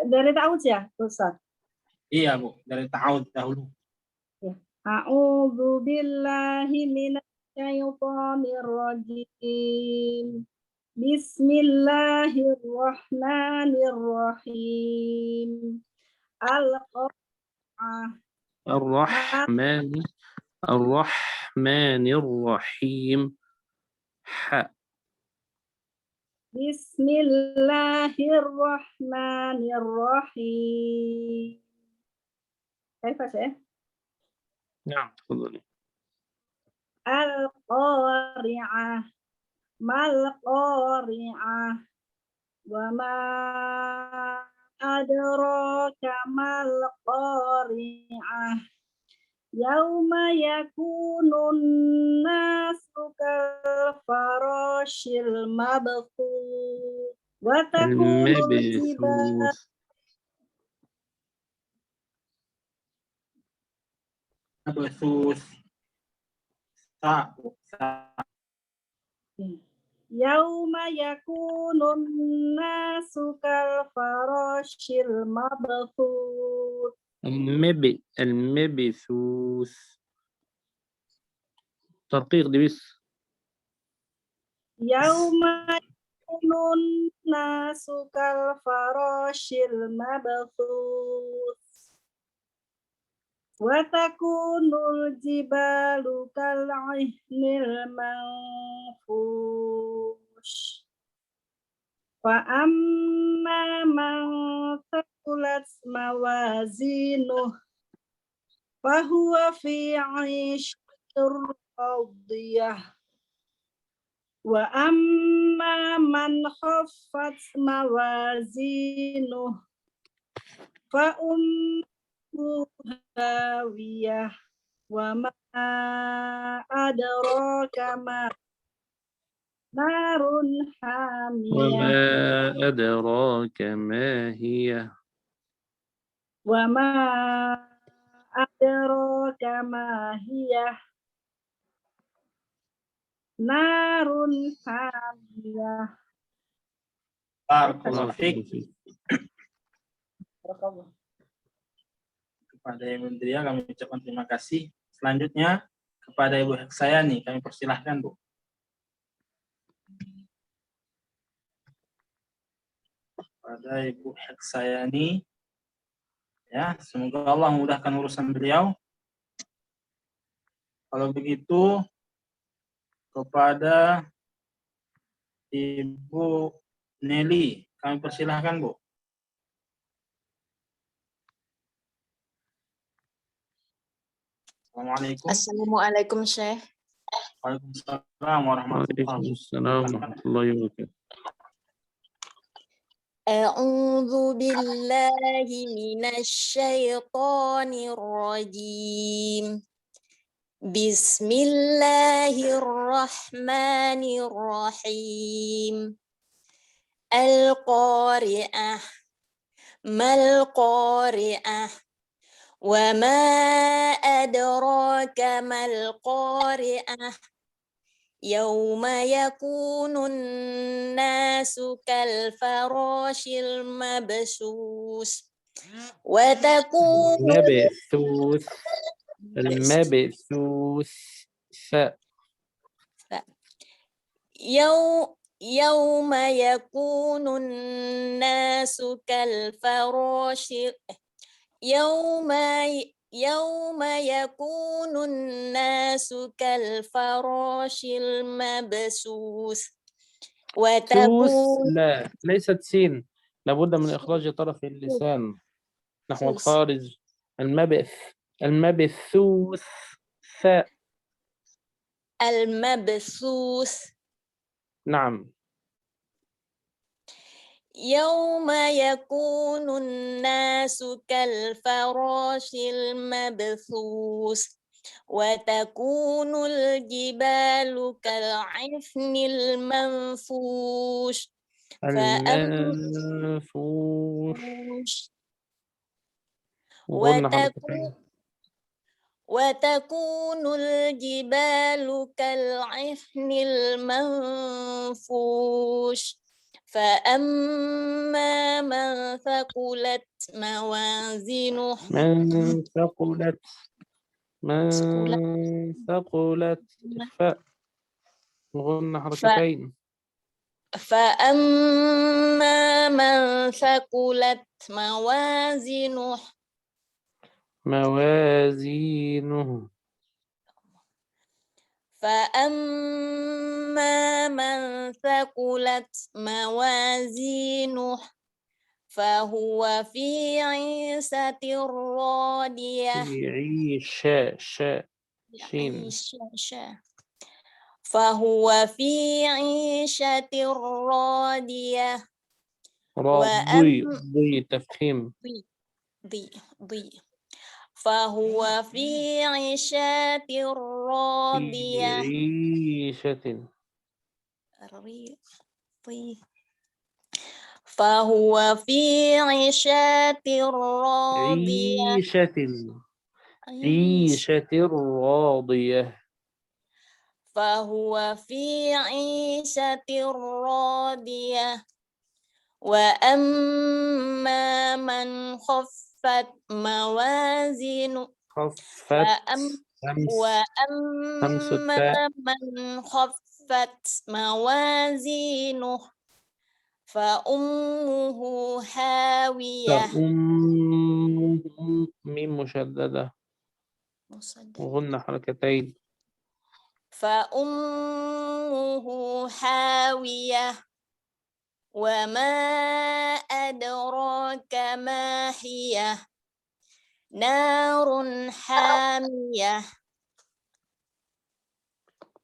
Dari ta'awudz ya, Ustaz? Iya, Bu, dari ta'awudz dahulu. Ya. A'udzu billahi minasyaitonir rajim. Bismillahirrahmanirrahim. Al-Qari'ah. الرحمن الرحيم. حاء. Bismillahirrahmanirrahim. كيف شيء؟ نعم تفضلي. القارعة ما القارعة وما أدراك ما القارعة يوم يكون الناس كالفراش المبثوث وتكون الجبال Mabthuth. يوم يكون الناس كالفراش المبثوث المبثوث. ترقيق دي بس. يوم يكون الناس كالفراش المبثوث وتكون الجبال كالعهن المنفوش فأما من ثقلت موازينه فهو في عيشة راضية وأما من خفت موازينه فأمه هاوية وما أدراك ما نار حامية وما أدراك ما هي وما أدراك ما هي نار حامية. Barakallahu fiik. Barakallah. Kepada Ibu Endria kami ucapkan terima kasih. Selanjutnya kepada Ibu Heksayani kami persilahkan, Bu. Kepada Ibu Heksayani, ya, semoga Allah memudahkan urusan beliau. Kalau begitu kepada Ibu Nelly kami persilahkan, Bu. Assalamualaikum. Assalamualaikum Syekh. Waalaikumsalam warahmatullahi wabarakatuh. A'udzu billahi minasyaitonir rajim. Bismillahirrahmanirrahim. Al-Qari'ah. Mal Qari'ah. وما أدراك ما القارعة يوم يكون الناس كالفراش المبثوث وتكون مبثوث المبثوث يوم يكون الناس كالفراش يوم يكون الناس كالفراش المبثوث سوس وتكون لا ليست سين، لابد من إخراج طرف اللسان نحو الخارج. المبثوث ثاء. المبثوث نعم. يوم يكون الناس كالفراش المبثوث وتكون الجبال كالعهن المنفوش المنفوش غن حركتين. وتكون الجبال كالعهن المنفوش فأما من ثقلت موازينه من ثقلت إخفاء غن حركتين. فأما من ثقلت موازينه فأما من ثقلت موازينه فهو في عيشة راضية فهو في عيشة راضية ضي تفخيم فهو في عيشة راضية فهو في عيشة راضية عيشة راضية فهو في عيشة راضية وأما من خفت موازينه وأما من خفت موازينه فأمه هاوية ميم مشددة غن حركتين. فأمه هاوية وما أدراك ما هي نار حامية.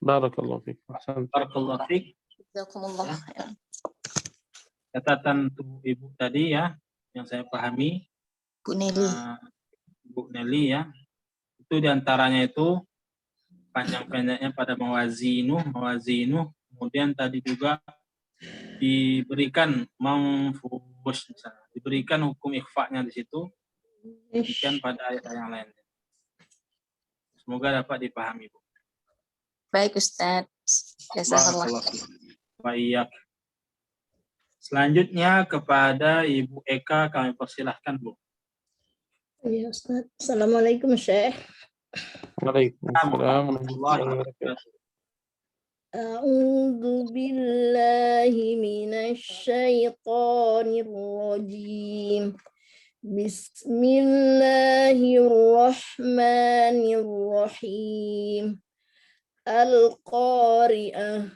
بارك الله فيك. أحسنت. بارك الله فيك. Jazakumullah khairan. Catatan untuk Ibu tadi ya, yang saya pahami, Bu Nelly. Bu Nelly ya, itu diantaranya itu panjang-pendeknya pada mawazinu, kemudian tadi juga diberikan manfus misalnya, diberikan hukum ikhfa-nya di situ, demikian pada ayat yang lain. Semoga dapat dipahami, Bu. Baik Ustaz. Jazakallah. Baik. Selanjutnya kepada Ibu Eka kami persilahkan, Bu. Ya Ustaz. Assalamualaikum Syekh. Waalaikumsalam warahmatullahi wabarakatuh. A'udzu billahi minasy syaithanir rajim. Bismillahirrahmanirrahim. Al-qari'ah.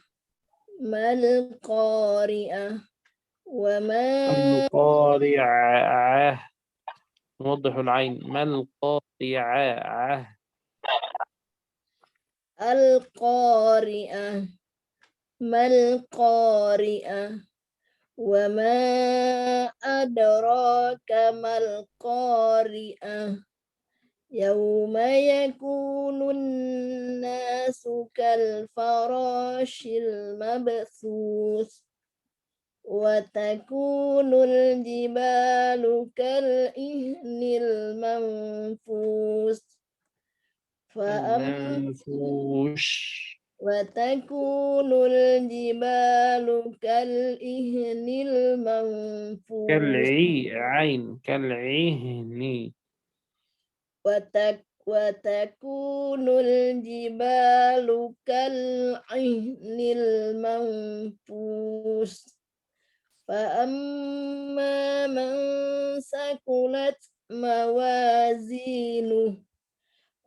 Mal qari'ah. Wa ma القارعة نوضح العين. ما القارعة القارئة ما القارئة وما أدراك ما القارئة يوم يكون الناس كالفراش المبثوث وتكون الجبال كالإهن المنفوش المنفوش وتكون الجبال كالإهن المنفوش كالعهن وتكون الجبال كالعهن المنفوش فأما من ثقلت موازينه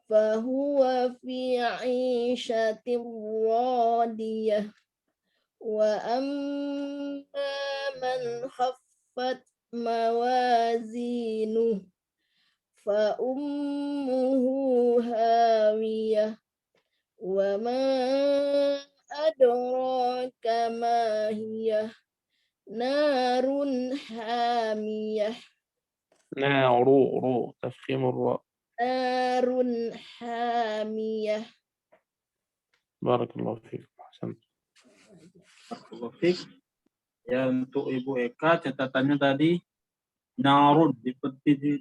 فهو في عيشة راضية وأما من خفت موازينه فأمه هاوية وما أدراك ما هي نار حامية نار تفخيم الراء نار حامية. بارك الله فيكم أحسنت. Taufik. Ya, untuk Ibu Eka catatannya tadi narun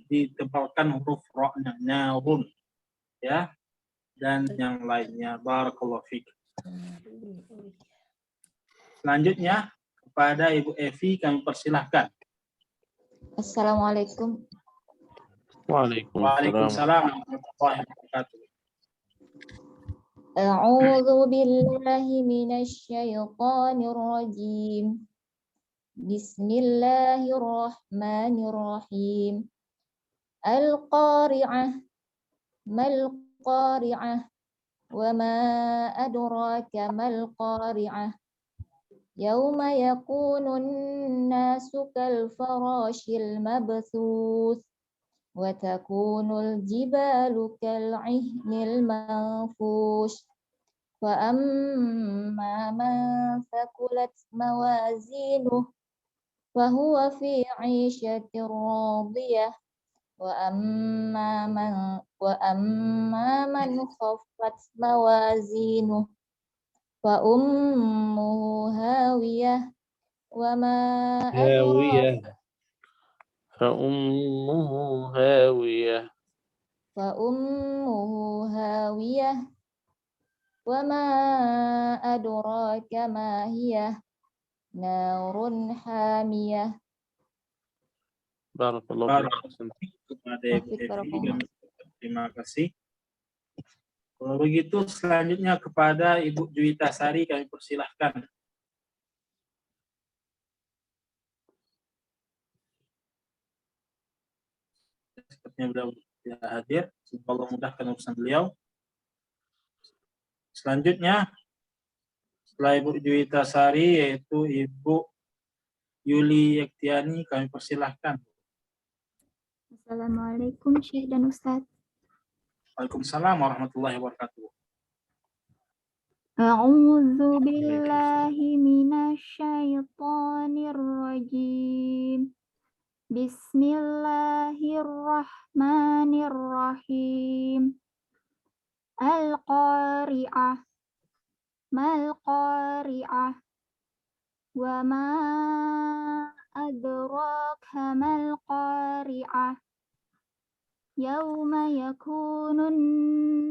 ditebalkan huruf ra-nya narun ya, dan yang lainnya. Barakallahu fiik. Selanjutnya kepada Ibu Evi kami persilahkan. Assalamualaikum. Waalaikumsalam warahmatullahi wabarakatuh. A'udzu billahi minasy syaithanir rajim. Bismillahirrahmanirrahim. Al-qari'ah mal qari'ah wa ma adraka mal qari'ah. Yauma yakunun nasu kal farashil mabthuth wa takunul jibalu kal ihnil manfush fa amma man thaqulat mawazinuh fa huwa fi 'ishatin radiyah wa amma man khaffat mawazinuh fa ummuhu hawiyah wa ma adraka فأمه هاوية wa ma adraka ma hiya narun hamiyah. بارك الله فيكم أحسنت. Kepada Ibu Evi, terima kasih. Kalau begitu selanjutnya kepada Ibu Juwita Sari kami persilahkan. Sepertinya sudah tidak hadir. Semoga Allah mudahkan urusan beliau. Selanjutnya setelah Ibu Juwita Sari yaitu Ibu Yuli Yektiani kami persilahkan. Assalamualaikum Syekh dan Ustadz. Waalaikumsalam warahmatullahi wabarakatuh. A'udzu billahi minasy syaithanir rajim. Bismillahirrahmanirrahim. Al-qari'ah mal qari'ah wa ma adraka mal qari'ah. Yauma yakunun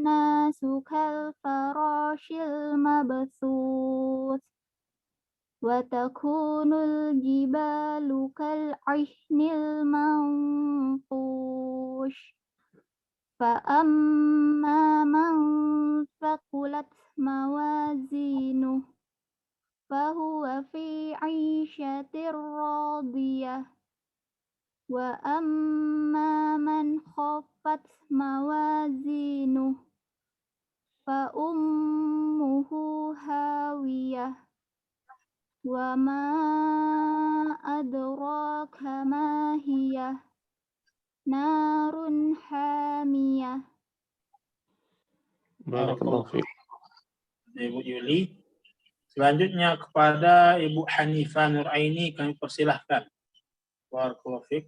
nasu kal farashil mabthuth wa takunul jibalu kal ihnil manfush fa amma man thaqulat mawazinuh fa huwa fi 'ishatir radiyah wa amma man khaffat mawazinuh fa ummuhu hawiyah wa ma adraka ma hiya narun hamiyah. بارك الله فيكم. Ibu Yuli. Selanjutnya kepada Ibu Hanifah Nuraini kami persilahkan. Barakallahu fiik.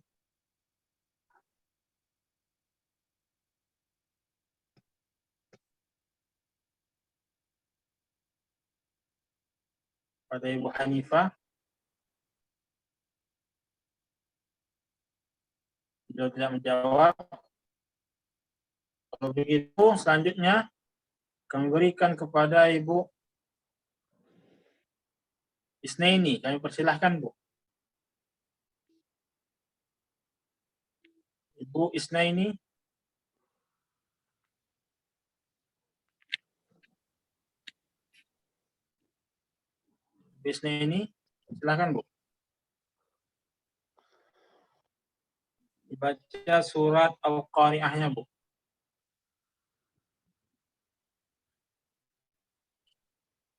Pada Ibu Hanifah. Beliau tidak menjawab. Kalau begitu, selanjutnya kami berikan kepada Ibu Isnaini. Kami persilahkan, Bu. Ibu Isnaini. Ibu Isnaini, silakan, Bu. Dibaca surat Al-Qari'ahnya, Bu.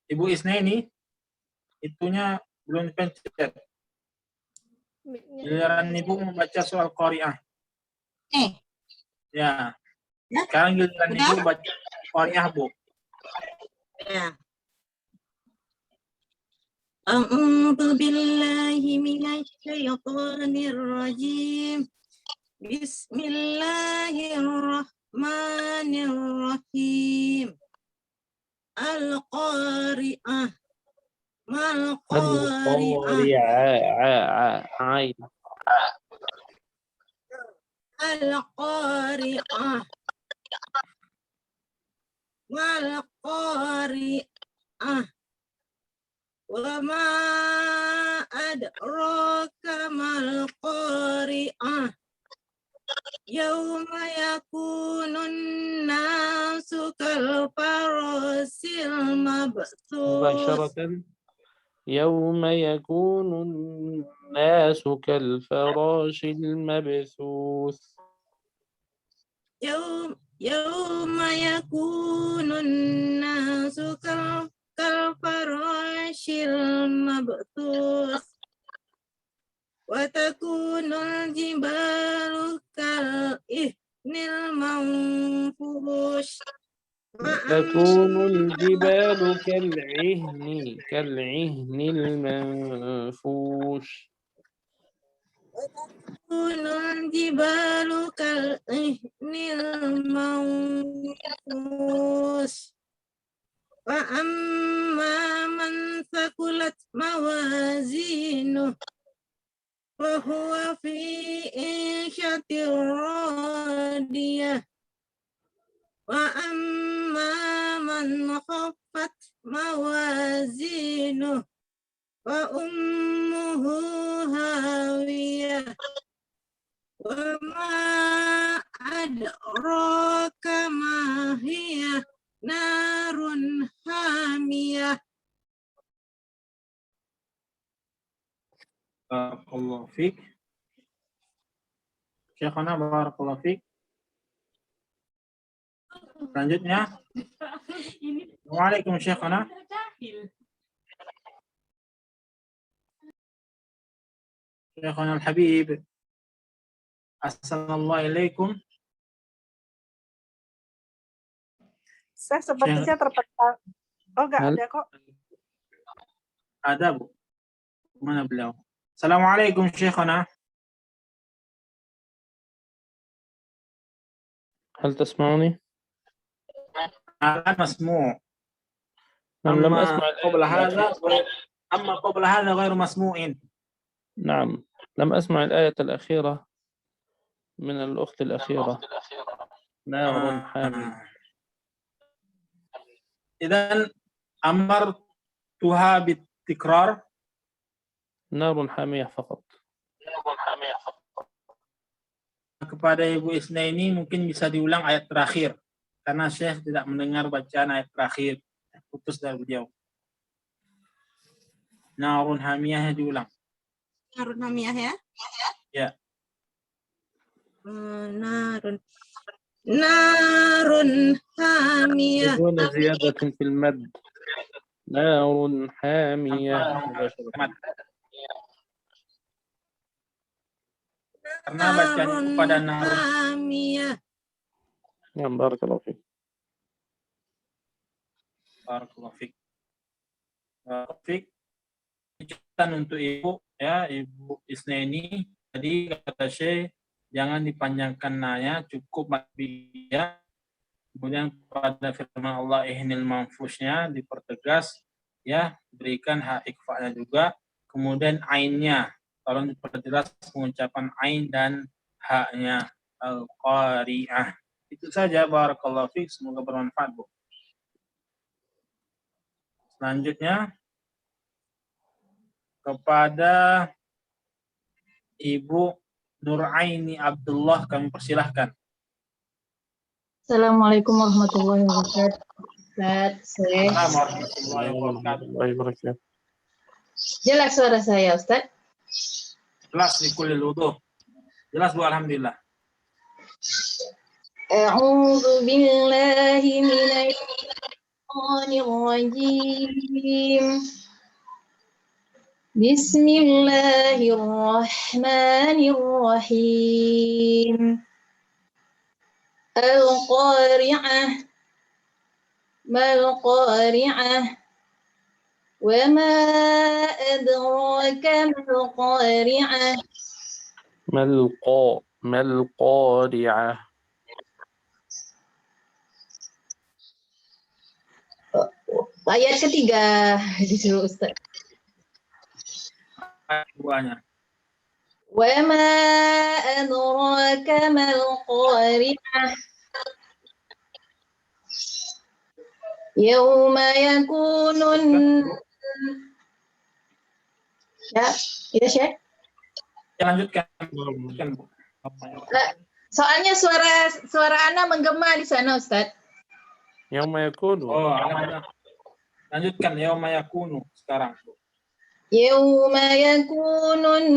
Ibu Isnaini, itunya belum dipencet. Giliran Ibu membaca surat Al-Qari'ah. Ya. Sekarang giliran Ibu baca Al-Qari'ah, Bu. Ya. A'udzu billahi minasy syaithanir rajim. Bismillahirrahmanirrahim. Al-Qari'ah. Mal-Qari'ah. Al-Qari'ah. Mal-Qari'ah. Wa ma adraka mal qari'ah. Yauma yakunun nasu kal farasil mabthus. مباشرة يوم يكون الناس كالفراش المبثوث يوم يكون الناس كالفراش المبثوث وتكون الجبال كالعهن المنفوش تكون الجبال كالعهن المنفوش وتكون الجبال كالعهن المنفوش فأما من ثقلت موازينه فهو في عيشة راضية وأما من خفت موازينه فأمه هاوية وما أدراك ما هي نار حامية. Barakallahu fiik. Syekhana, barakallahu fiik. Selanjutnya. Waalaikumsalam Syekhana. Syekhana Al-Habib. Assalamualaikum. Saya sepertinya terpental. Oh, enggak ada kok. Ada, Bu. Mana beliau? Assalamualaikum Syekhana. هل تسمعني؟ أنا مسموع. لم أسمع قبل هذا أما قبل هذا غير مسموع. نعم، لم أسمع الآية الأخيرة من الأخت الأخيرة. نار حامية. إذن أمرتها بالتكرار. نار حامية فقط. Kepada Ibu Isnaini mungkin bisa diulang ayat terakhir karena Syekh tidak mendengar bacaan ayat terakhir, putus dari beliau. Narun hamiyahnya diulang. Narun hamiyah ya? Ya. Narun hamiyah. بدون زيادة في المد. نار حامية. Karena bacaan kepada narun hamiyah. Ya, barakallahu fiik. Barakallahu fiik. Ucapan untuk Ibu ya, Ibu Isnaini tadi kata Syekh jangan dipanjangkan nanya, cukup ya. Kemudian pada firman Allah ihnil manfusnya dipertegas ya, berikan hak ikfa'nya juga. Kemudian ainnya tolong diperjelas pengucapan ain dan haknya al-qari'ah. Itu saja, barakallahu fiik, semoga bermanfaat, Bu. Selanjutnya kepada Ibu Nuraini Abdullah kami persilahkan. Assalamualaikum warahmatullahi wabarakatuh. Ustaz, Assalamualaikum warahmatullahi wabarakatuh. jelas suara saya, Ustaz? Jelas di kulil wudu. Jelas, Bu, alhamdulillah. A'udzu billahi minasyaitonir rajim. Bismillahirrahmanirrahim. Al-qari'ah. Mal-qari'ah. Wa ma adraka mal-qari'ah. Mal-qari'ah. Ayat ketiga disuruh Ustaz. Duanya. Wa ma adraka mal-qari'ah. Yauma yakunun. Ya, ya Syekh. Lanjutkan. Soalnya suara Ana menggema di sana, Ustaz. Yauma yakunu. Oh, lanjutkan yauma yakunu sekarang. Yauma yakunun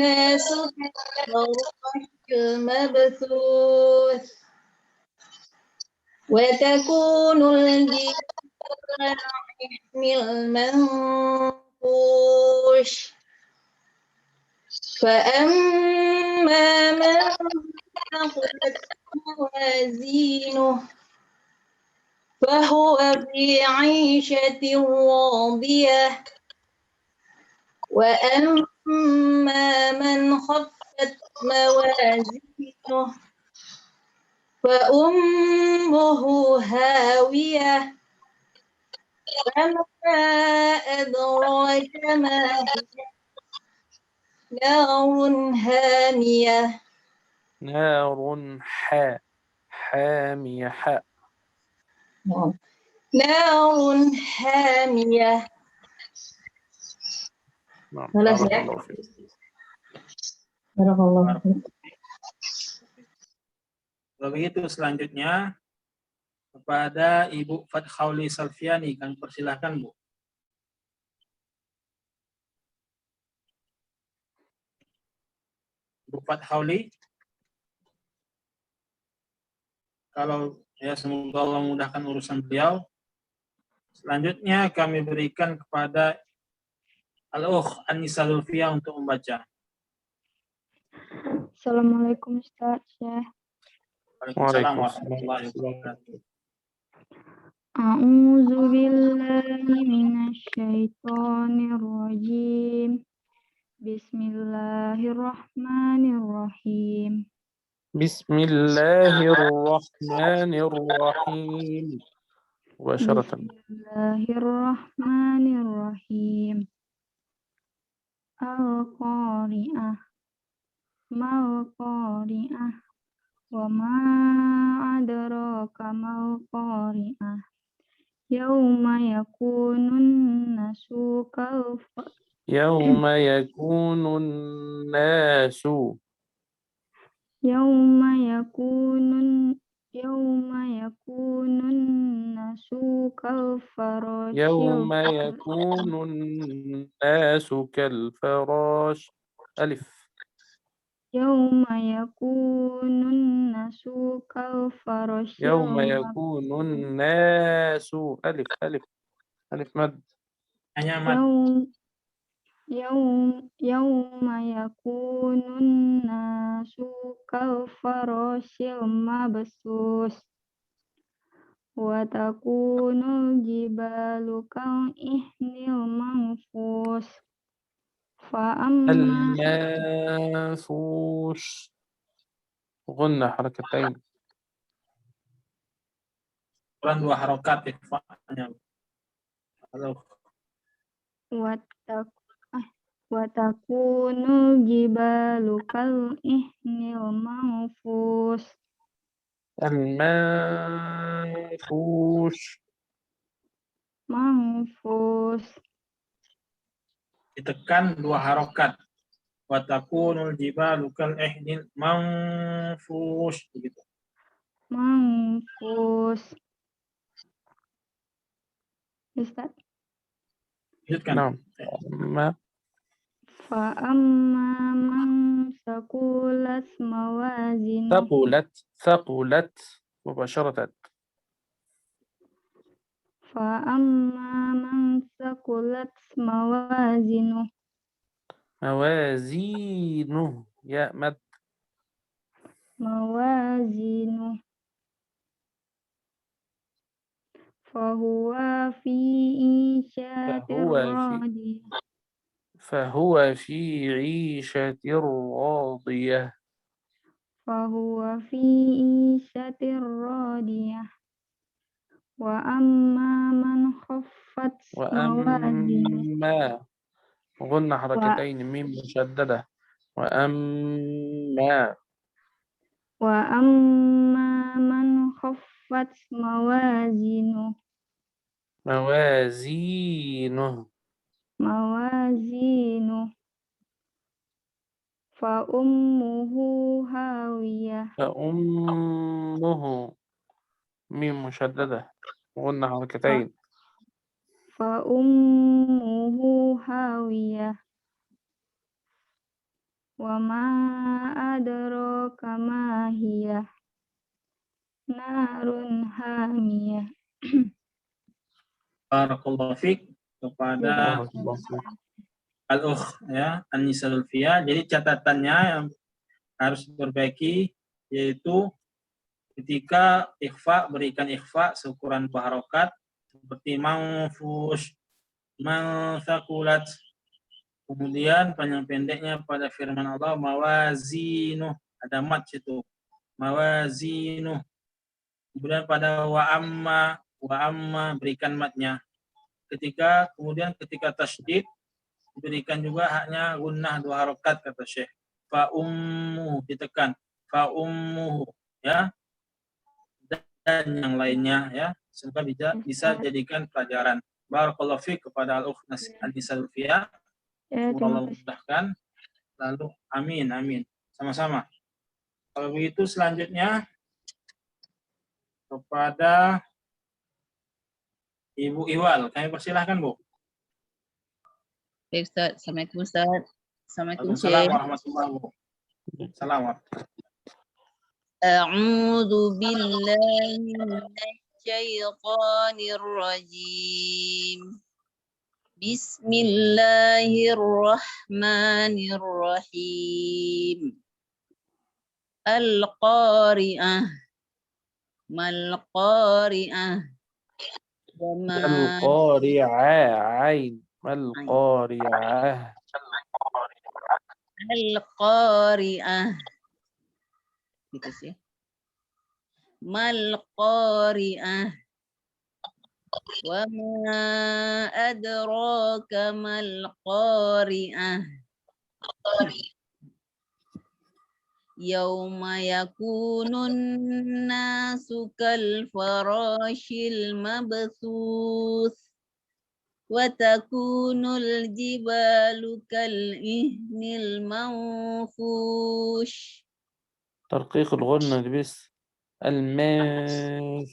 nasu kalfarashil mabthuth wa takunul jibalu manfush fa amma man thaqulat mawazinuhu فهو في عيشة راضية وأما من خفت موازينه فأمه هاوية وما أدراك ما هي نار هامية نار حامية نار هامية. Barakallahu fiik. Barakallahu fiik. Kalau begitu selanjutnya kepada Ibu Fathauli Salfiani kami persilahkan, Bu. Bu Fathauli. Kalau ya semoga Allah memudahkan urusan beliau. Selanjutnya kami berikan kepada Al-Ukh An-Nisa Zulfiyah untuk membaca. Assalamualaikum Ustaz Syekh. Waalaikumsalam warahmatullahi wabarakatuh. A'udzu billahi minasy syaithanir rajim. Bismillahirrahmanirrahim. Bismillahirrahmanirrahim. Mubasharatan. Bismillahirrahmanirrahim. Al-qari'ah. Mal-qari'ah. Wa ma adraka mal-qari'ah. Yauma yakunun nasu Yauma yakunun nasu. Yauma yakunun nasu kalfarashil Yauma yakunun nasu kalfarash. Alif. Yauma yakunun nasu kalfarashil Yauma yakunun nasu. Alif. Alif mad. Hanya mad. Yauma yakunun nasu kalfarashil mabsus wa takunul jibalu kal ihnil manfus fa amma المنفوش غنى حركتين Kurang 2 harokat ikhfa'nya. Halo. wa takunul jibalu kal ihnil manfus. المنفوش. Manfus. Ditekan 2 harokat. Wa takunul jibalu kal ihnil manfush begitu. Manfus. Ustaz. Lanjutkan. نعم. ما Fa'amma man sakulat mawazinu. ثقلت مباشرة. Fa'amma man sakulat mawazinu. موازينه يا مد. Mawazinu. Fahuwa fi isyatir radiyah. فهو في عيشة راضية. Fahuwa fi isyatir radiyah. Wa amma man khaffat mawazinu. وأما قلنا حركتين ميم مشددة. وأما Man khaffat mawazinu. موازينه Fa ummuhu hawiyah. فأمه ميم مشددة. قلنا حركتين. Fa ummuhu hawiyah. Wa ma adraka ma hiya. Narun hamiyah. Barakallahu fiik kepada al-ukh ya, An-Nisa Zulfiyah. Jadi catatannya yang harus diperbaiki yaitu ketika ikhfa berikan ikhfa seukuran 2 harokat seperti manfush, mansakulat. Kemudian panjang pendeknya pada firman Allah mawazinu, ada mat situ. Mawazinu. Kemudian pada wa amma berikan matnya. Kemudian ketika tasydid diberikan juga haknya gunnah 2 harokat kata Syekh. Fa ummuhu ditekan. Fa ummuhu ya. Dan yang lainnya ya. Semoga bisa jadikan pelajaran. Barakallahu fiik kepada al-ukh An-Nisa Zulfiyah. Allah mudahkan. Lalu amin. Sama-sama. Kalau begitu selanjutnya kepada Ibu Iwal. Kami persilahkan, Bu. Baik, Ustaz. Assalamualaikum, Ustaz. Assalamualaikum, Waalaikumsalam Syekh. warahmatullahi wabarakatuh. Salam. A'udzu billahi minasyaitonir rajim. Bismillahirrahmanirrahim. Al-Qari'ah. Mal-Qari'ah. القارعة عين. ما القارعة. Al-Qari'ah. Gitu sih. Mal-Qari'ah. Wa ma adraka mal-Qari'ah. Yauma yakunun nasu kal farashil mabthus wa takunul jibalu kal ihnil manfush. ترقيق الغنة بس. المنفوش.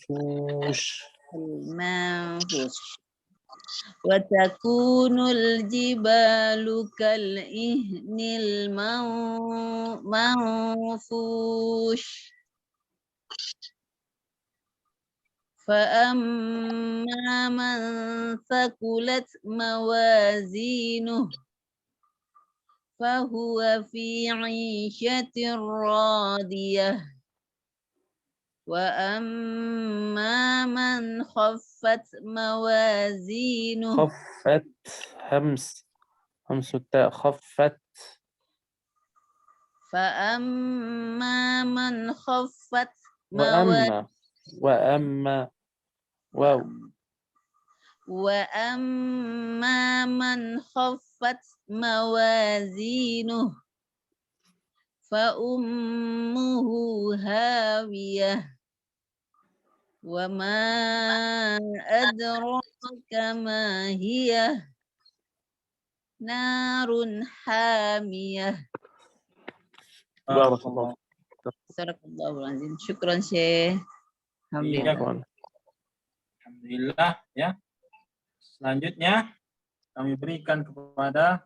Wa takunul jibalu kal ihnil manfush. Fa amma man thaqulat mawazinuh fahuwa fi 'ishatir radiyah. Wa amma man khaffat mawazinuh. خفت همس التاء. خفت. Fa amma man khaffat وأما واو. Wa amma man khaffat mawazinuh fa ummuhu hawiyah. Wa ma adraka ma hiya narun hamiyah. Barakallah. Sadaqallahul azim. Syukran Syekh. Alhamdulillah. Alhamdulillah ya. Selanjutnya kami berikan kepada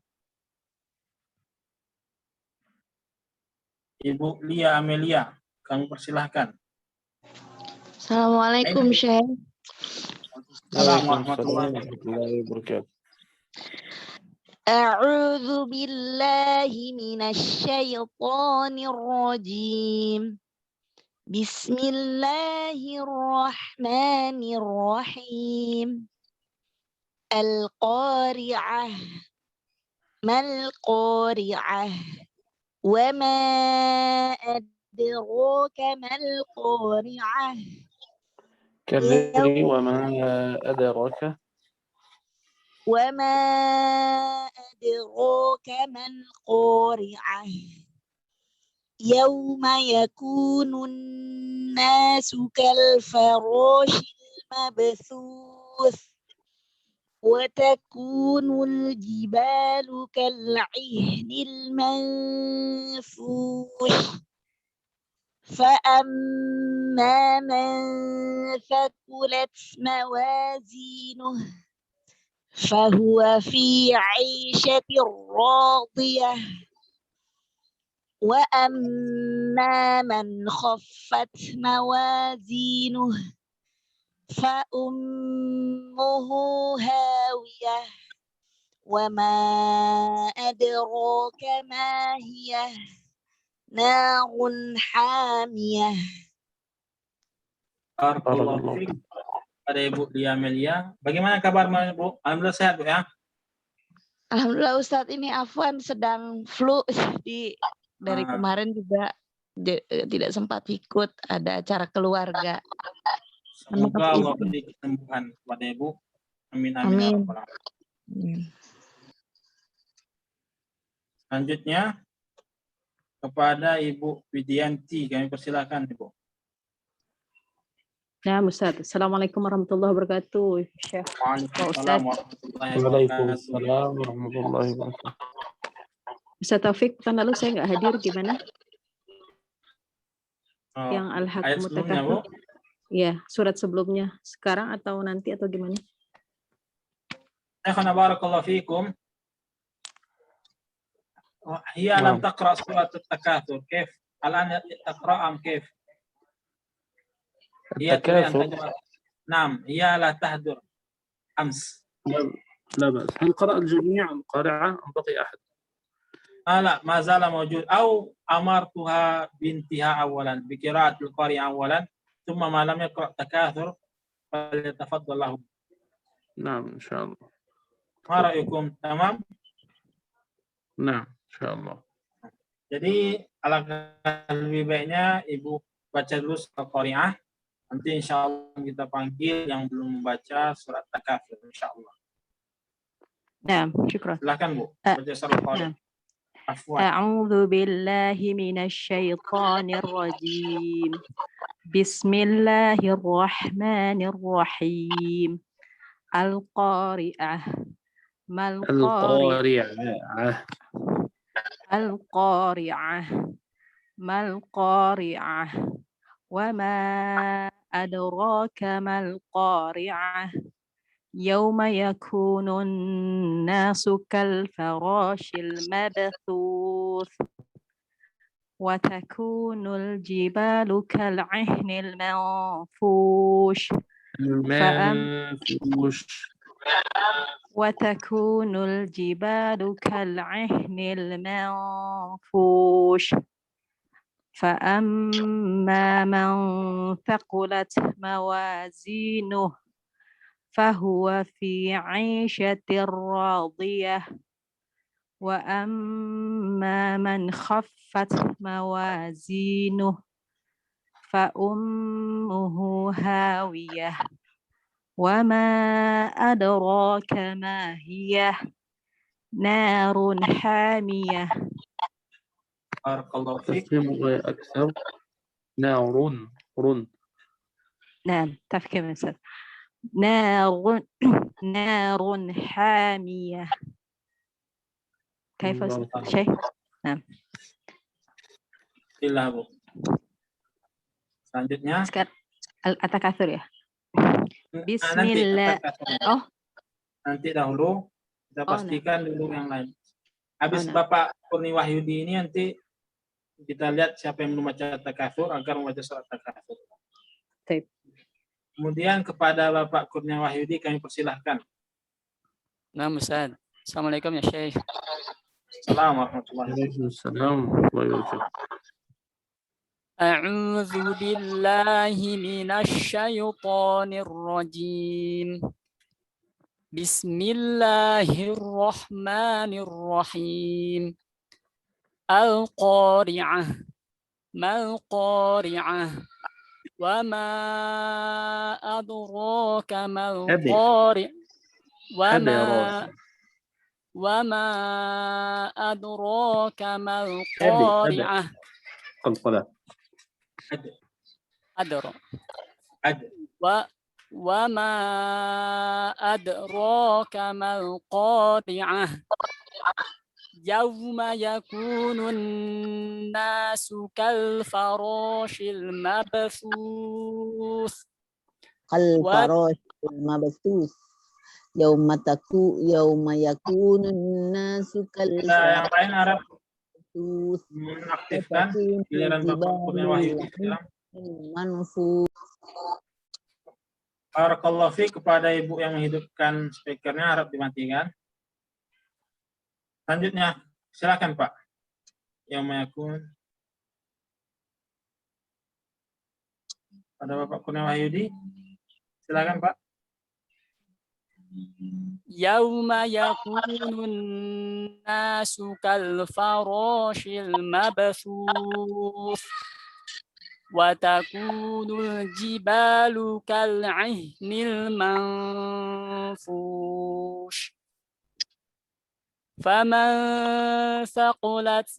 Ibu Lia Amelia. Kami persilahkan. Assalamualaikum, Syekh. Assalamualaikum warahmatullahi wabarakatuh. A'udzu billahi minasy syaithanir rajim. Bismillahirrahmanirrahim. Al-Qari'ah. Mal-Qari'ah. Wa ma adraka mal-Qari'ah. كرري وما أدراك وما أدراك ما القارعة يوم يكون الناس كالفراش المبثوث وتكون الجبال كالعهن المنفوش فأما من ثقلت موازينه فهو في عيشة راضية وأما من خفت موازينه فأمه هاوية وما أدراك ما هي نار حامية. Barakallahu fiik. Ada Ibu Lia Amelia. Bagaimana kabar Bu? Alhamdulillah sehat Bu ya. Alhamdulillah Ustadz, ini Afwan sedang flu dari kemarin juga tidak sempat ikut, ada acara keluarga. Semoga Allah beri kesembuhan kepada Ibu. Amin amin. Amin. Selanjutnya kepada Ibu Widianti, kami persilakan Ibu. Ya, Ustaz. Assalamualaikum warahmatullahi wabarakatuh. Syekh. Waalaikumsalam warahmatullahi wabarakatuh. Ustaz Taufik, pekan lalu saya nggak hadir, gimana? Yang ayat sebelumnya, Bu? Iya, surat sebelumnya. Sekarang atau nanti atau gimana? Akhana barakallahu fiikum. هي لم تقرأ سورة التكاثر كيف الآن تقرأ أم كيف هي نعم هي لا تهدر أمس لا بأس. هل قرأ الجميع القارعة أم بقي أحد؟ لا ما زال موجود أو أمرتها بنتها أولا بقراءة القارئ أولا ثم ما لم يقرأ تكاثر فليتفضل له. نعم إن شاء الله. ما رأيكم؟ تمام؟ نعم InsyaAllah. Jadi alangkah lebih baiknya Ibu baca dulu surat Qari'ah. Nanti InsyaAllah kita panggil yang belum membaca surat Takafur InsyaAllah. Nah, syukran. Silakan Bu, baca surat Qari'ah. A'udzu billahi minasy syaithanir rajim. Bismillahirrahmanirrahim. Al-Qari'ah. Al-Qari'ah. Mal-Qari'ah. Wa ma adraka mal-Qari'ah. Yawma yakunun nasu kal-farashil mabthuth. Wa takunul jibalu kal-'ihnil manfush. وتكون الجبال كالعهن المنفوش فأما من ثقلت موازينه فهو في عيشة راضية وأما من خفت موازينه فأمه هاوية وما أدراك ما هي نار حامية. Barakallahu fiik. تفهموا أكثر. نار رن. نعم تفكير من أستاذ. نار حامية. كيف شيء؟ نعم. Bismillah, Bu. Selanjutnya. Sekarang At-Takatsur ya. Bismillah. Oh. Nanti dahulu kita pastikan dulu yang lain. Habis Bapak Kurni Wahyudi ini nanti kita lihat siapa yang belum baca Takatsur agar membaca surat Takatsur. Kemudian kepada Bapak Kurnia Wahyudi kami persilahkan. Nah, Ustaz. Assalamualaikum ya Syekh. Assalamualaikum warahmatullahi wabarakatuh. A'udzu billahi minasy syaithanir rajim. Bismillahirrahmanirrahim. Al-Qari'ah. Mal-Qari'ah. Wa ma adraka mal-Qari'ah. Wa ma adraka mal-Qari'ah. Wa ma adraka mal-Qari'ah. Yawma yakunun nasu kal farashil mabthus. Kal farashil mabthus. Yawma yakunun nasu kal yang lain Arab mabthus. Menaktifkan giliran Bapak Kurnia Wahyudi sekarang. Barakallahu fiik. Kepada Ibu yang menghidupkan speakernya harap dimatikan. Selanjutnya, silakan Pak. Yang mayakun. Pada Bapak Kurnia Wahyudi. Silakan Pak. Yauma yakunun nasu kal farashil mabthus. Wa takunul jibalu kal 'ihnil manfush. فمن ثقلت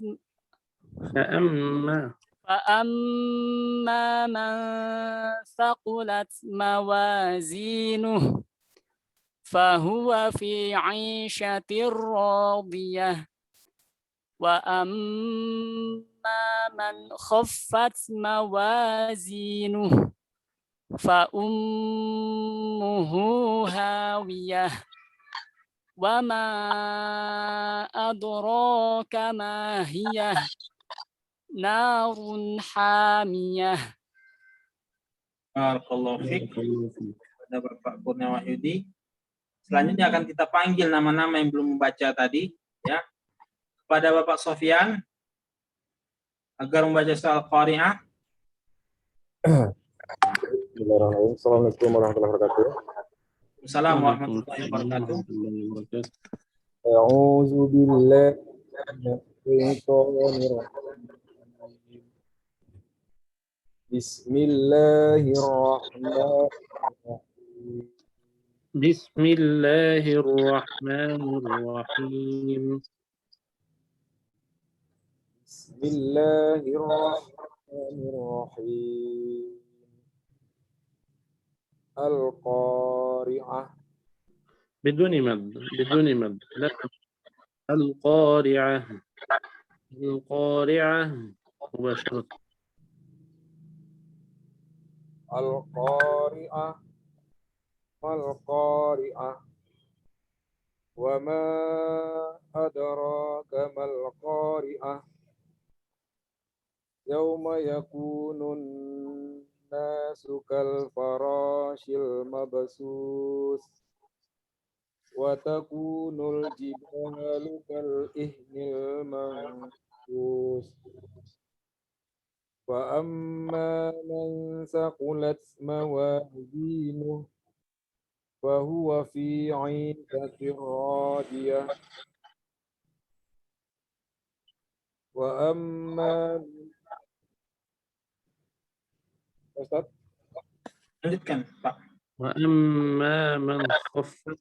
فأما من ثقلت موازينه فهو في عيشة راضية وأما من خفت موازينه فأمه هاوية وما أدراك ما هي نار حامية. Barakallahu fiik. Pada Bapak Kurnia Wahyudi. Selanjutnya akan kita panggil nama-nama yang belum membaca tadi, ya. Kepada Bapak Sofyan agar membaca surat Al-Qari'ah. Bismillahirrahmanirrahim. Assalamualaikum warahmatullahi wabarakatuh. Assalamualaikum warahmatullahi wabarakatuh. A'udzu billahi minasyaitonir rajim. Bismillahirrahmanirrahim. Bismillahirrahmanirrahim. Bismillahirrahmanirrahim. Al-Qari'ah. بدون مد لا. القارعة مباشرة. Al-Qari'ah. Mal-Qari'ah. Wa ma adraka mal-Qari'ah. Yawma yakunun nasu kal farashil mabthus. Wa takunul jibalu kal ihnil manfush. Fa amma man saqulat mawazinuhu fa huwa fi 'ishatin radiyah. Wa amma Ustaz? Lanjutkan, Pak. وأما من خفت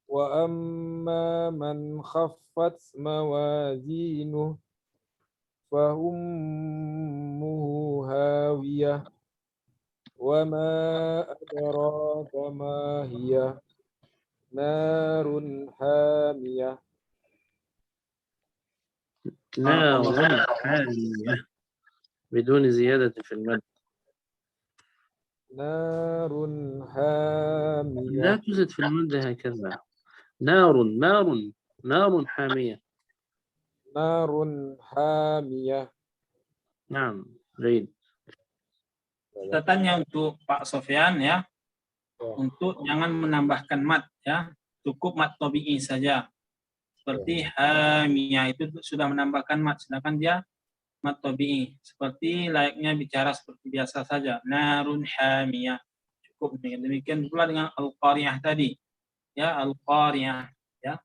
وأما من خفت موازينه فأمه هاوية وما أدراك ما هي نار حامية نار حامية بدون زيادة في المد. نار لا حامية تزد في المد هكذا. نار حامية. نار حامية. نعم جيد. Kita tanya untuk Pak Sofyan ya, untuk jangan menambahkan mat ya, cukup mat tabi'i saja. Seperti hamiyah itu sudah menambahkan mat, sedangkan dia mat tabi'i. Seperti layaknya bicara seperti biasa saja. Narun hamiyah. Cukup demikian pula dengan al-qariyah tadi. Ya, al-qariyah ya.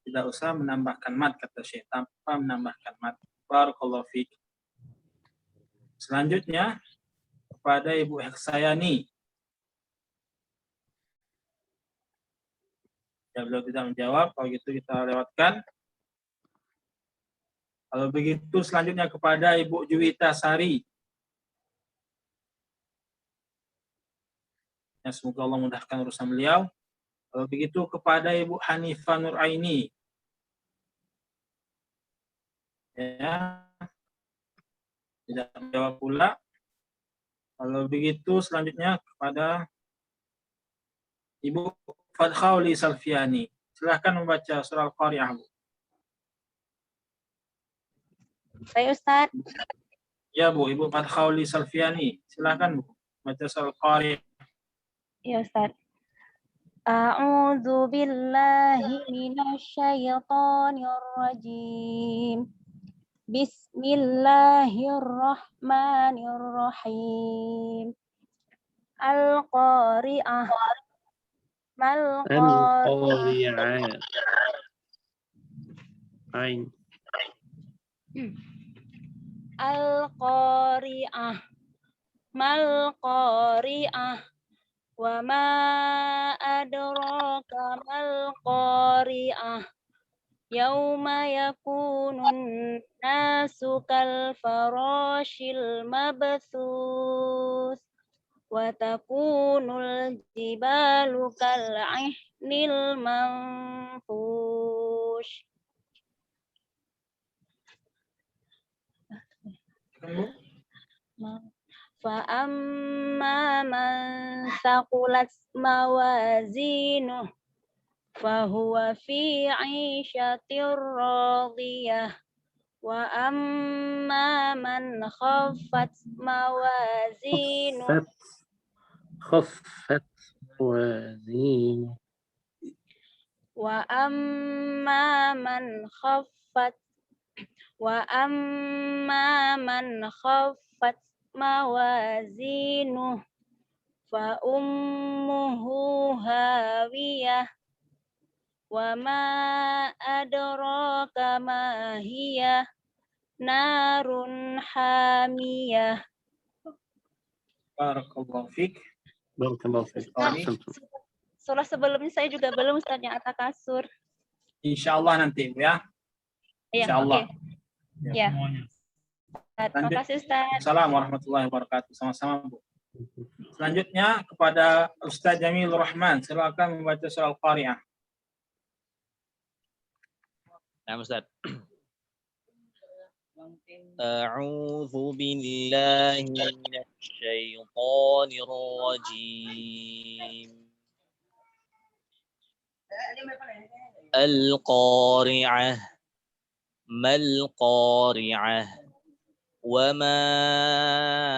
Tidak usah menambahkan mat kata Syekh, tanpa menambahkan mat. Barakallahu fiik. Selanjutnya kepada Ibu Heksayani. Ya, beliau tidak menjawab, kalau gitu kita lewatkan. Kalau begitu selanjutnya kepada Ibu Juwita Sari. Ya, semoga Allah mudahkan urusan beliau. Kalau begitu kepada Ibu Hanifah Nuraini. Ya, tidak menjawab pula. Kalau begitu selanjutnya kepada Ibu Fadhauli Salfiani. Silahkan membaca surah Al-Qariyah, Bu. Saya Ustaz. Ya, Bu, Ibu Fadhauli Salfiani. Silahkan, Bu, baca surah Al-Qariyah. Ya Ustaz. A'udzu billahi minasyaitonir rajim. Bismillahirrahmanirrahim. Al-Qari'ah. القارعة عين Al-Qari'ah. Mal-Qari'ah. Wa ma adraka mal-Qari'ah. Yauma yakunun nasu kal farashil mabthus. Wa takunul jibalu kal ihnil manfush. Fa amma man thaqulat mawazinuh fa huwa fi 'ishatir radiyah wa amma man khaffat mawazinuh خفت موازينه wa amma man khaffat mawazinuh fa ummuhu hawiyah wa ma adraka ma hiya narun hamiyah. Barakallahu fiik. Barakallahu fiik. Surah sebelumnya saya juga belum Ustaz yang At-Takasur. Insyaallah nanti, Bu, ya. Iya, Insyaallah. oke. Ya. Terima kasih Ustaz. Assalamualaikum warahmatullahi wabarakatuh. Sama-sama, Bu. Selanjutnya kepada Ustaz Jamil Rahman. Silakan membaca surah Al-Qariyah. Nah, Ustaz. A'udzu billahi minasyaitonir rajim. Al-Qari'ah. Mal-Qari'ah. Wa ma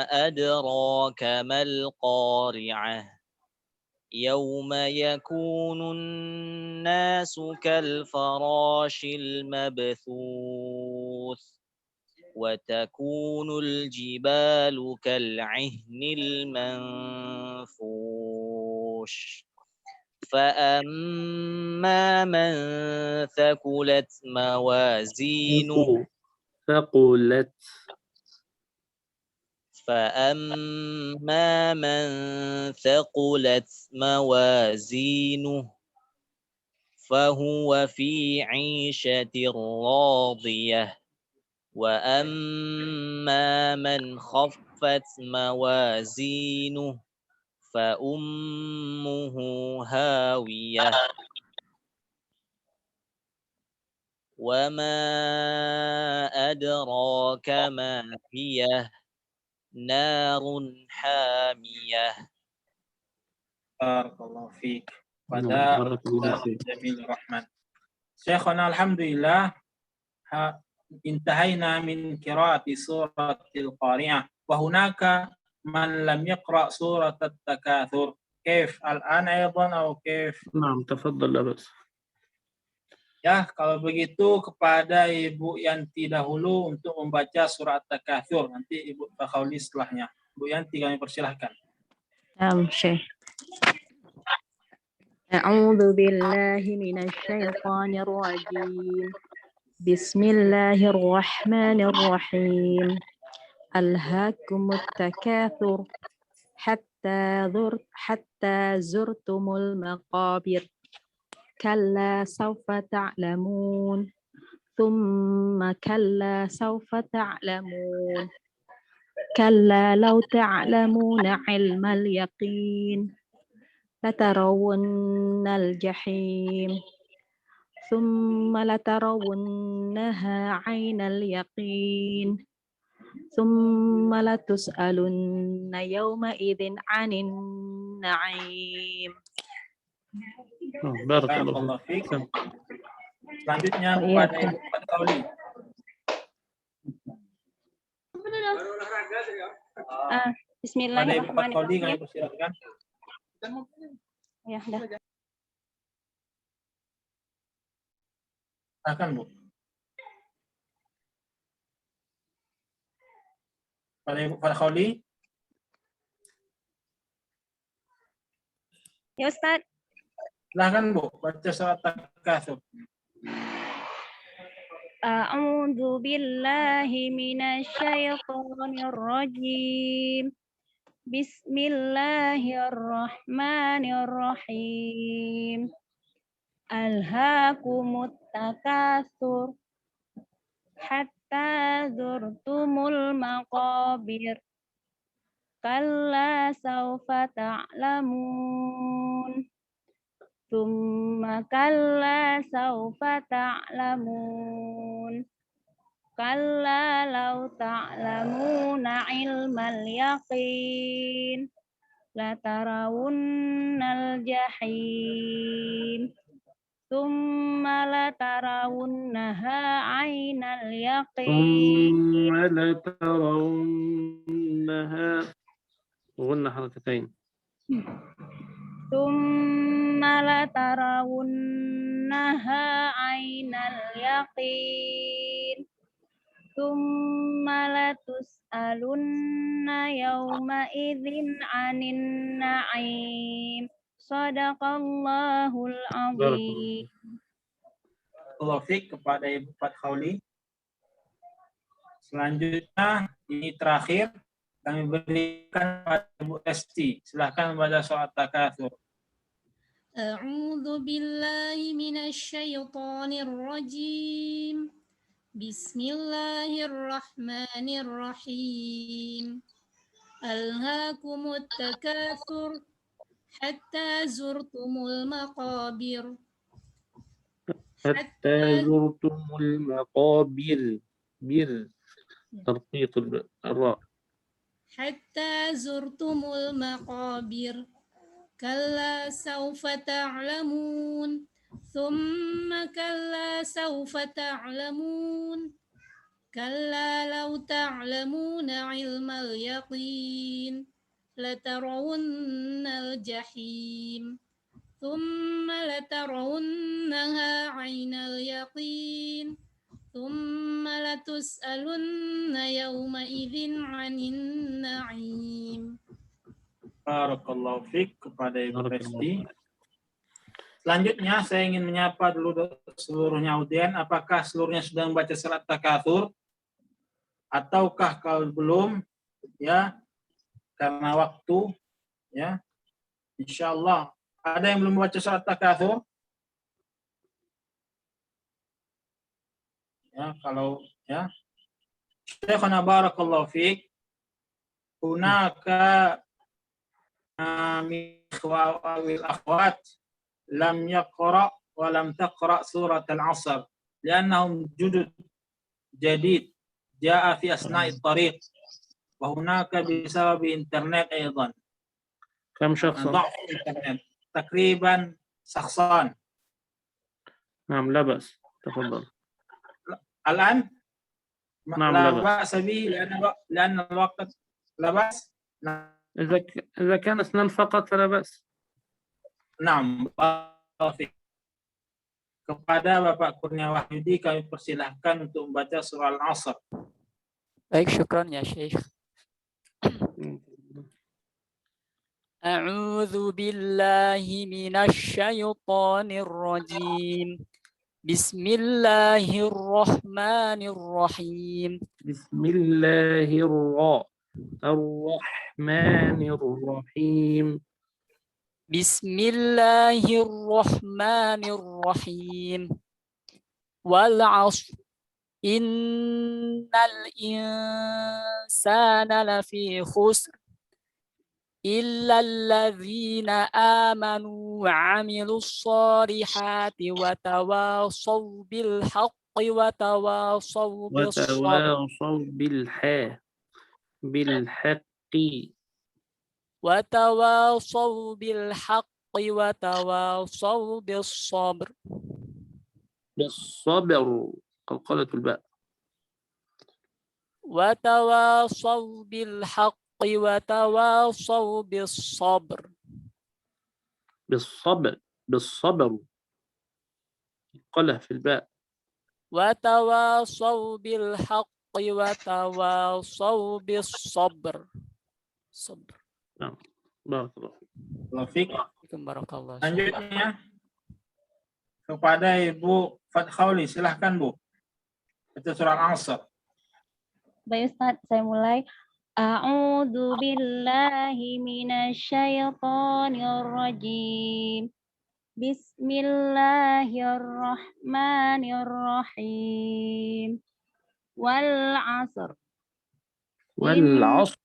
adraka mal-Qari'ah. Yauma yakunun nasu kal farashil mabthus. وتكون الجبال كالعهن المنفوش فأما من ثقلت موازينه فأما من ثقلت موازينه فهو في عيشة راضية وأما من خفت موازينه فأمه هاوية وما أدراك ما هي نار حامية. Barakallahu fiik. Pada Ustaz Jamil Rahman. Syekhana alhamdulillah intahaina min qiraati suratil Qari'ah wa hunaka man lam yaqra surat at-takatsur. Kaif al-an aydan atau kaif? Naam, tafadhal la bas. Ya, kalau begitu kepada Ibu Yanti dahulu untuk membaca surat At-Takatsur. Nanti Ibu Fakhauli setelahnya. Bu Yanti kami persilahkan. Syekh. A'udzu billahi minasy syaithanir rajim. Bismillahirrahmanirrahim. Alhaakumut takatsur hatta zurtumul maqabir. Kalla sawfa ta'lamun. Thumma kalla sawfa ta'lamun. Kalla law ta'lamuna 'ilmal yaqin. Latarawunnal jahim. Thumma latarawunnaha 'ainal yaqin. Thumma latus'alunna yawma idzin 'anin na'im. Barakallahu fiik. Selanjutnya kepada Ibu Fakhauli. Bismillahirrahmanirrahim. Kami persilakan. Ya, dah. Silakan, Bu. Pada Ibu Fakhauli. Ya, Ustaz. Silakan, Bu, baca surat At-Takatsur. A'udzu billahi minasy syaithanir rajim. Bismillahirrahmanirrahim. Alhaakumut takatsur hatta zurtumul maqabir. Kalla sawfa ta'lamun. Tsumma kalla sawfa ta'lamun. Kalla law ta'lamuna 'ilmal yaqin. Latarawunnal jahim. Tsumma latarawunnaha 'ainal yaqin. Tsumma latarawunnaha. Ghunna harakatain. Tsumma latarawunnaha 'ainal yaqin. Tsumma latus'alunna yawma idzin 'anin na'im. Shadaqallahul azim. Barakallahu fiik kepada Ibu Fakhauli. Selanjutnya ini terakhir kami berikan pada Ibu Esti. Silahkan membaca surat At-Takatsur. A'udzu billahi minasy syaithanir rajim. Bismillahirrahmanirrahim. Alhaakumut takatsur hatta zurtumul maqabir. Hatta zurtumul maqabir. Bir. Tarqiqul ra. Hatta zurtumul maqabir. Kalla sawfa ta'lamun. Thumma kalla sawfa ta'lamun. Kalla law ta'lamuna 'ilmal yaqin. Latarawunnal jahim. Thumma latarawunnaha 'ainal yaqin. Thumma latus'alunna yawma idzin 'anin na'im. Barakallahu fiik kepada Ibu Esti. Selanjutnya saya ingin menyapa dulu seluruhnya audien. Apakah seluruhnya sudah membaca surat At-Takatsur? Ataukah kalau belum, ya, karena waktu, ya. Insyaallah. Ada yang belum baca surat Takatsur? Ya, kalau ya. Syekhana barakallahu fiik. Hunaka min ikhwawil akhwat lam yaqra wa lam taqra surat al-'asr li'annahum jadid jaa fi asna'i at-tariq wa hunaka bisabab internet aidan. كم شخصا؟ ضعف الانترنت تقريبا شخصان. نعم لا بأس تفضل. الآن نعم لا لا بأس. بأس به لأن الوقت لا بأس. إذا كان اثنان فقط فلا بأس. نعم. Kepada Bapak Kurnia Wahyudi kami persilahkan untuk membaca surah Al-'Asr. Baik, syukran ya Syekh. أعوذ بالله من الشيطان الرجيم بسم الله الرحمن الرحيم بسم الله الرحمن الرحيم بسم الله الرحمن الرحيم والعصر إن الإنسان لفي خسر إلا الذين آمنوا وعملوا الصالحات وتواصوا بالحق وتواصوا بالصبر وتواصوا بالحق وتواصوا بالصبر. بالصبر قلقلة الباء. وتواصوا بالحق وتواصوا بالصبر. بالصبر قلة في الباء. وتواصوا بالحق وتواصوا بالصبر. صبر. نعم. بارك الله فيك. Barakallah. Selanjutnya kepada Ibu Fathauli, silahkan Bu. Itu surah Al-'Asr. Baik Ustaz, saya mulai. A'udzu billahi minasyaitonir rajim. Bismillahirrahmanirrahim. Wal 'asr. والعصر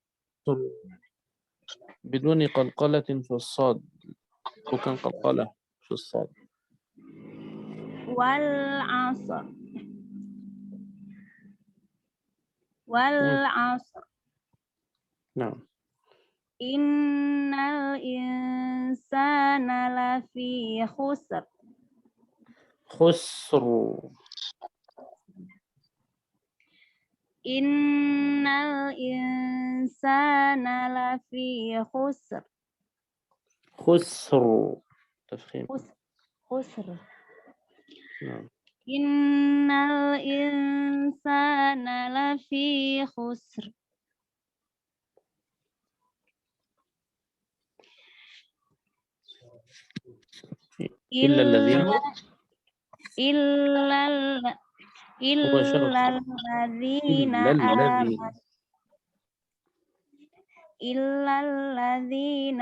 بدون قلقلة في الصاد وكان قلقلة في الصاد. والعصر والعصر نعم. إن الإنسان لفي خسر. إن الإنسان لفي خسر. تفخيم. خسر. نعم. إن الإنسان لفي خسر. إلا الذين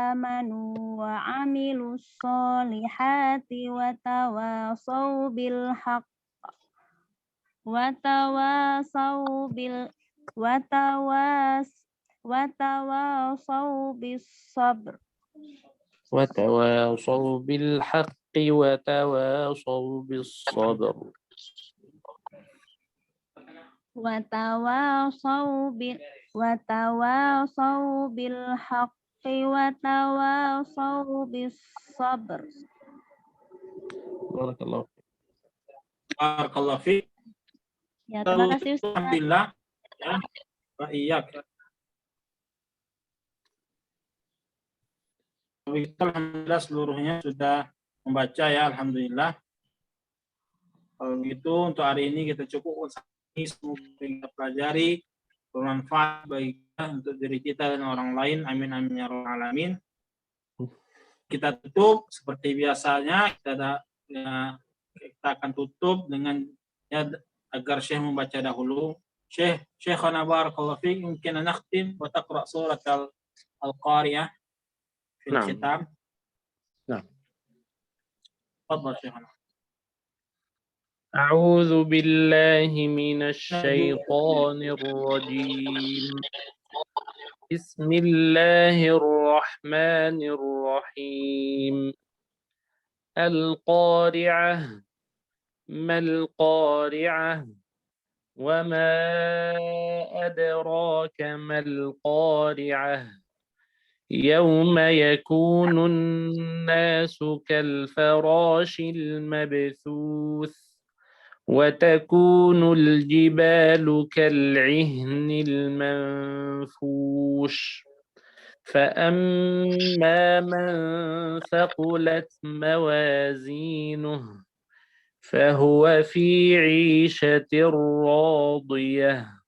آمنوا وعملوا الصالحات وتواصوا بالحق وتواصوا بالصبر. وتواصوا بالحق وتواصوا بالصبر. وتواصوا بالحق وتواصوا بالصبر. بارك الله فيك. Barakallahu fiik. Ya, terima kasih Ustaz. Alhamdulillah. Ya. Wa iyyak. Alhamdulillah seluruhnya sudah membaca ya, alhamdulillah. Kalau begitu untuk hari ini kita cukup semoga kita pelajari bermanfaat bagi kita, untuk diri kita dan orang lain. Amin amin ya rabbal alamin. Kita tutup seperti biasanya, kita akan tutup dengan ya, agar Syekh membaca dahulu شيخنا بارك الله فيك يمكن أن نختم وتقرأ سورة القارعة في نعم. الختام. نعم. تفضل شيخنا. أعوذ بالله من الشيطان الرجيم. بسم الله الرحمن الرحيم. القارعة. ما القارعة؟ وما أدراك ما القارعة؟ يوم يكون الناس كالفراش المبثوث وتكون الجبال كالعهن المنفوش فأما من ثقلت موازينه فهو في عيشة راضية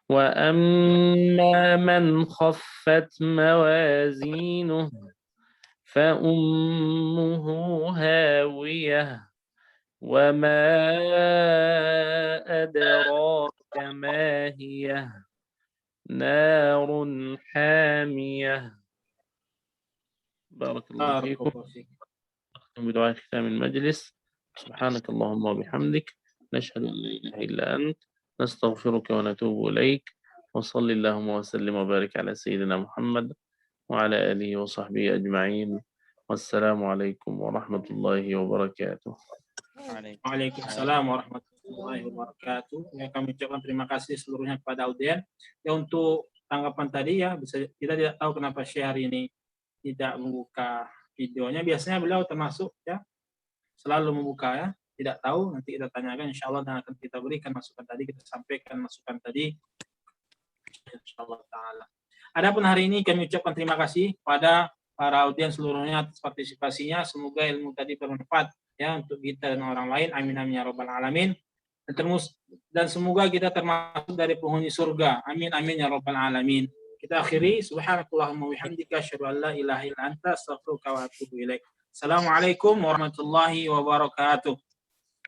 وأما من خفت موازينه فأمه هاوية وما أدراك ما هي نار حامية. بارك الله فيكم. أختم بدعاء ختام المجلس. سبحانك اللهم وبحمدك نشهد أن لا إله إلا أنت نستغفرك ونتوب إليك وصل اللهم وسلم وبارك على سيدنا محمد وعلى آله وصحبه أجمعين والسلام عليكم ورحمة الله وبركاته. Waalaikumsalam warahmatullahi wabarakatuh. Ya, kami ucapkan terima kasih seluruhnya kepada audien. Ya, untuk tanggapan tadi ya, kita tidak tahu kenapa Syekh hari ini tidak membuka videonya. Biasanya beliau termasuk ya selalu membuka ya. Tidak tahu, nanti kita tanyakan insyaallah dan akan kita berikan masukan tadi, kita sampaikan masukan tadi insyaallah taala. Adapun hari ini kami ucapkan terima kasih pada para audiens seluruhnya atas partisipasinya. Semoga ilmu tadi bermanfaat ya untuk kita dan orang lain. Amin amin ya rabbal alamin. Dan semoga kita termasuk dari penghuni surga. Amin amin ya rabbal alamin. Kita akhiri subhanakallahumma wa bihamdika asyhadu an la ilaha illa anta astaghfiruka wa atubu ilaik. Assalamualaikum warahmatullahi wabarakatuh.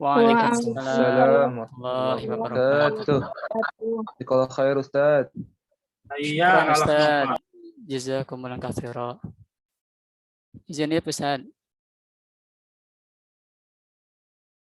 Waalaikumsalam warahmatullahi wabarakatuh. Jazakallahu khair Ustaz. Iya, Ustaz. Jazakumullah khairan. Izin ya Ustaz.